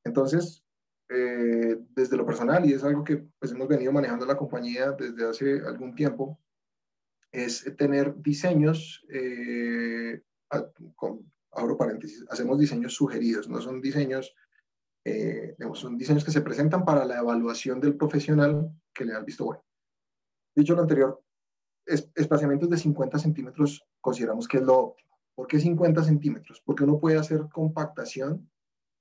Entonces, desde lo personal, y es algo que pues, hemos venido manejando la compañía desde hace algún tiempo, es tener diseños, abro paréntesis, hacemos diseños sugeridos, no son diseños son diseños que se presentan para la evaluación del profesional que le da el visto bueno. Dicho lo anterior, espaciamientos de 50 centímetros consideramos que es lo óptimo. ¿Por qué 50 centímetros? Porque uno puede hacer compactación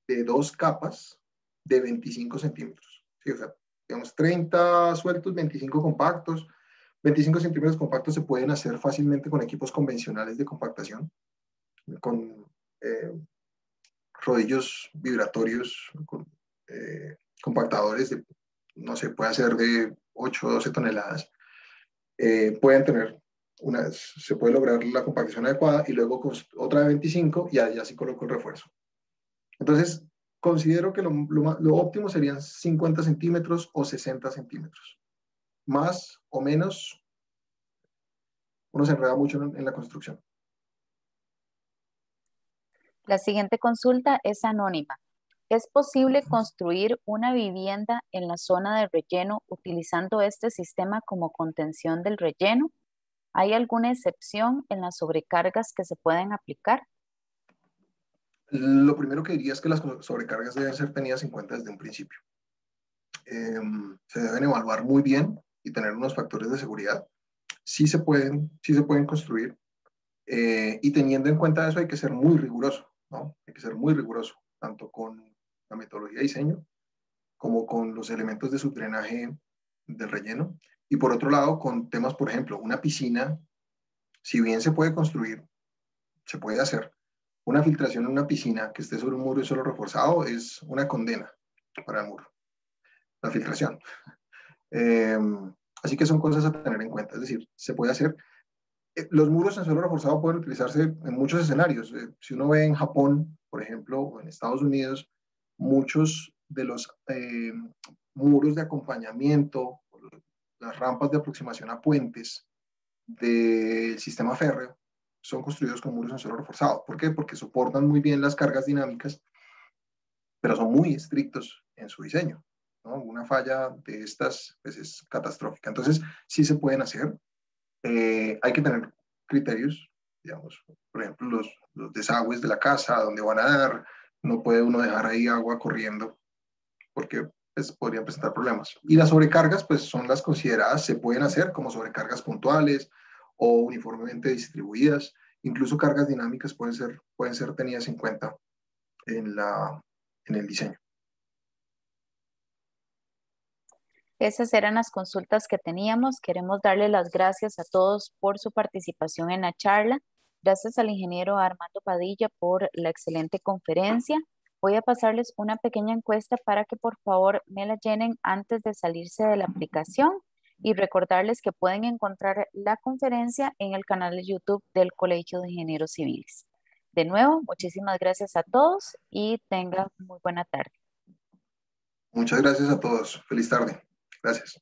de 2 capas de 25 centímetros. ¿Sí? O sea, digamos 30 sueltos, 25 compactos. 25 centímetros compactos se pueden hacer fácilmente con equipos convencionales de compactación, con rodillos vibratorios, con compactadores de, no sé, puede ser de 8 o 12 toneladas. Pueden tener se puede lograr la compactación adecuada y luego con otra de 25 y allá sí coloco el refuerzo. Entonces, considero que lo óptimo serían 50 centímetros o 60 centímetros. Más o menos, uno se enreda mucho en la construcción. La siguiente consulta es anónima. ¿Es posible construir una vivienda en la zona de relleno utilizando este sistema como contención del relleno? ¿Hay alguna excepción en las sobrecargas que se pueden aplicar? Lo primero que diría es que las sobrecargas deben ser tenidas en cuenta desde un principio. Se deben evaluar muy bien y tener unos factores de seguridad. Sí se pueden construir, y teniendo en cuenta eso hay que ser muy riguroso, ¿no? Hay que ser muy riguroso, tanto con la metodología de diseño como con los elementos de subdrenaje del relleno. Y por otro lado, con temas, por ejemplo, una piscina, si bien se puede construir, se puede hacer, una filtración en una piscina que esté sobre un muro de suelo reforzado es una condena para el muro, la filtración. Así que son cosas a tener en cuenta, es decir, se puede hacer. Los muros en suelo reforzado pueden utilizarse en muchos escenarios. Si uno ve en Japón, por ejemplo, o en Estados Unidos, muchos de los muros de acompañamiento, las rampas de aproximación a puentes del sistema férreo son construidos con muros en suelo reforzado. ¿Por qué? Porque soportan muy bien las cargas dinámicas, pero son muy estrictos en su diseño, ¿no? Una falla de estas pues, es catastrófica. Entonces, sí se pueden hacer. Hay que tener criterios, digamos, por ejemplo, los desagües de la casa, donde van a dar, no puede uno dejar ahí agua corriendo, porque pues, podrían presentar problemas. Y las sobrecargas, pues son las consideradas, se pueden hacer como sobrecargas puntuales o uniformemente distribuidas, incluso cargas dinámicas pueden ser tenidas en cuenta en el diseño. Esas eran las consultas que teníamos. Queremos darle las gracias a todos por su participación en la charla. Gracias al ingeniero Armando Padilla por la excelente conferencia. Voy a pasarles una pequeña encuesta para que por favor me la llenen antes de salirse de la aplicación y recordarles que pueden encontrar la conferencia en el canal de YouTube del Colegio de Ingenieros Civiles. De nuevo, muchísimas gracias a todos y tengan muy buena tarde. Muchas gracias a todos. Feliz tarde. Gracias.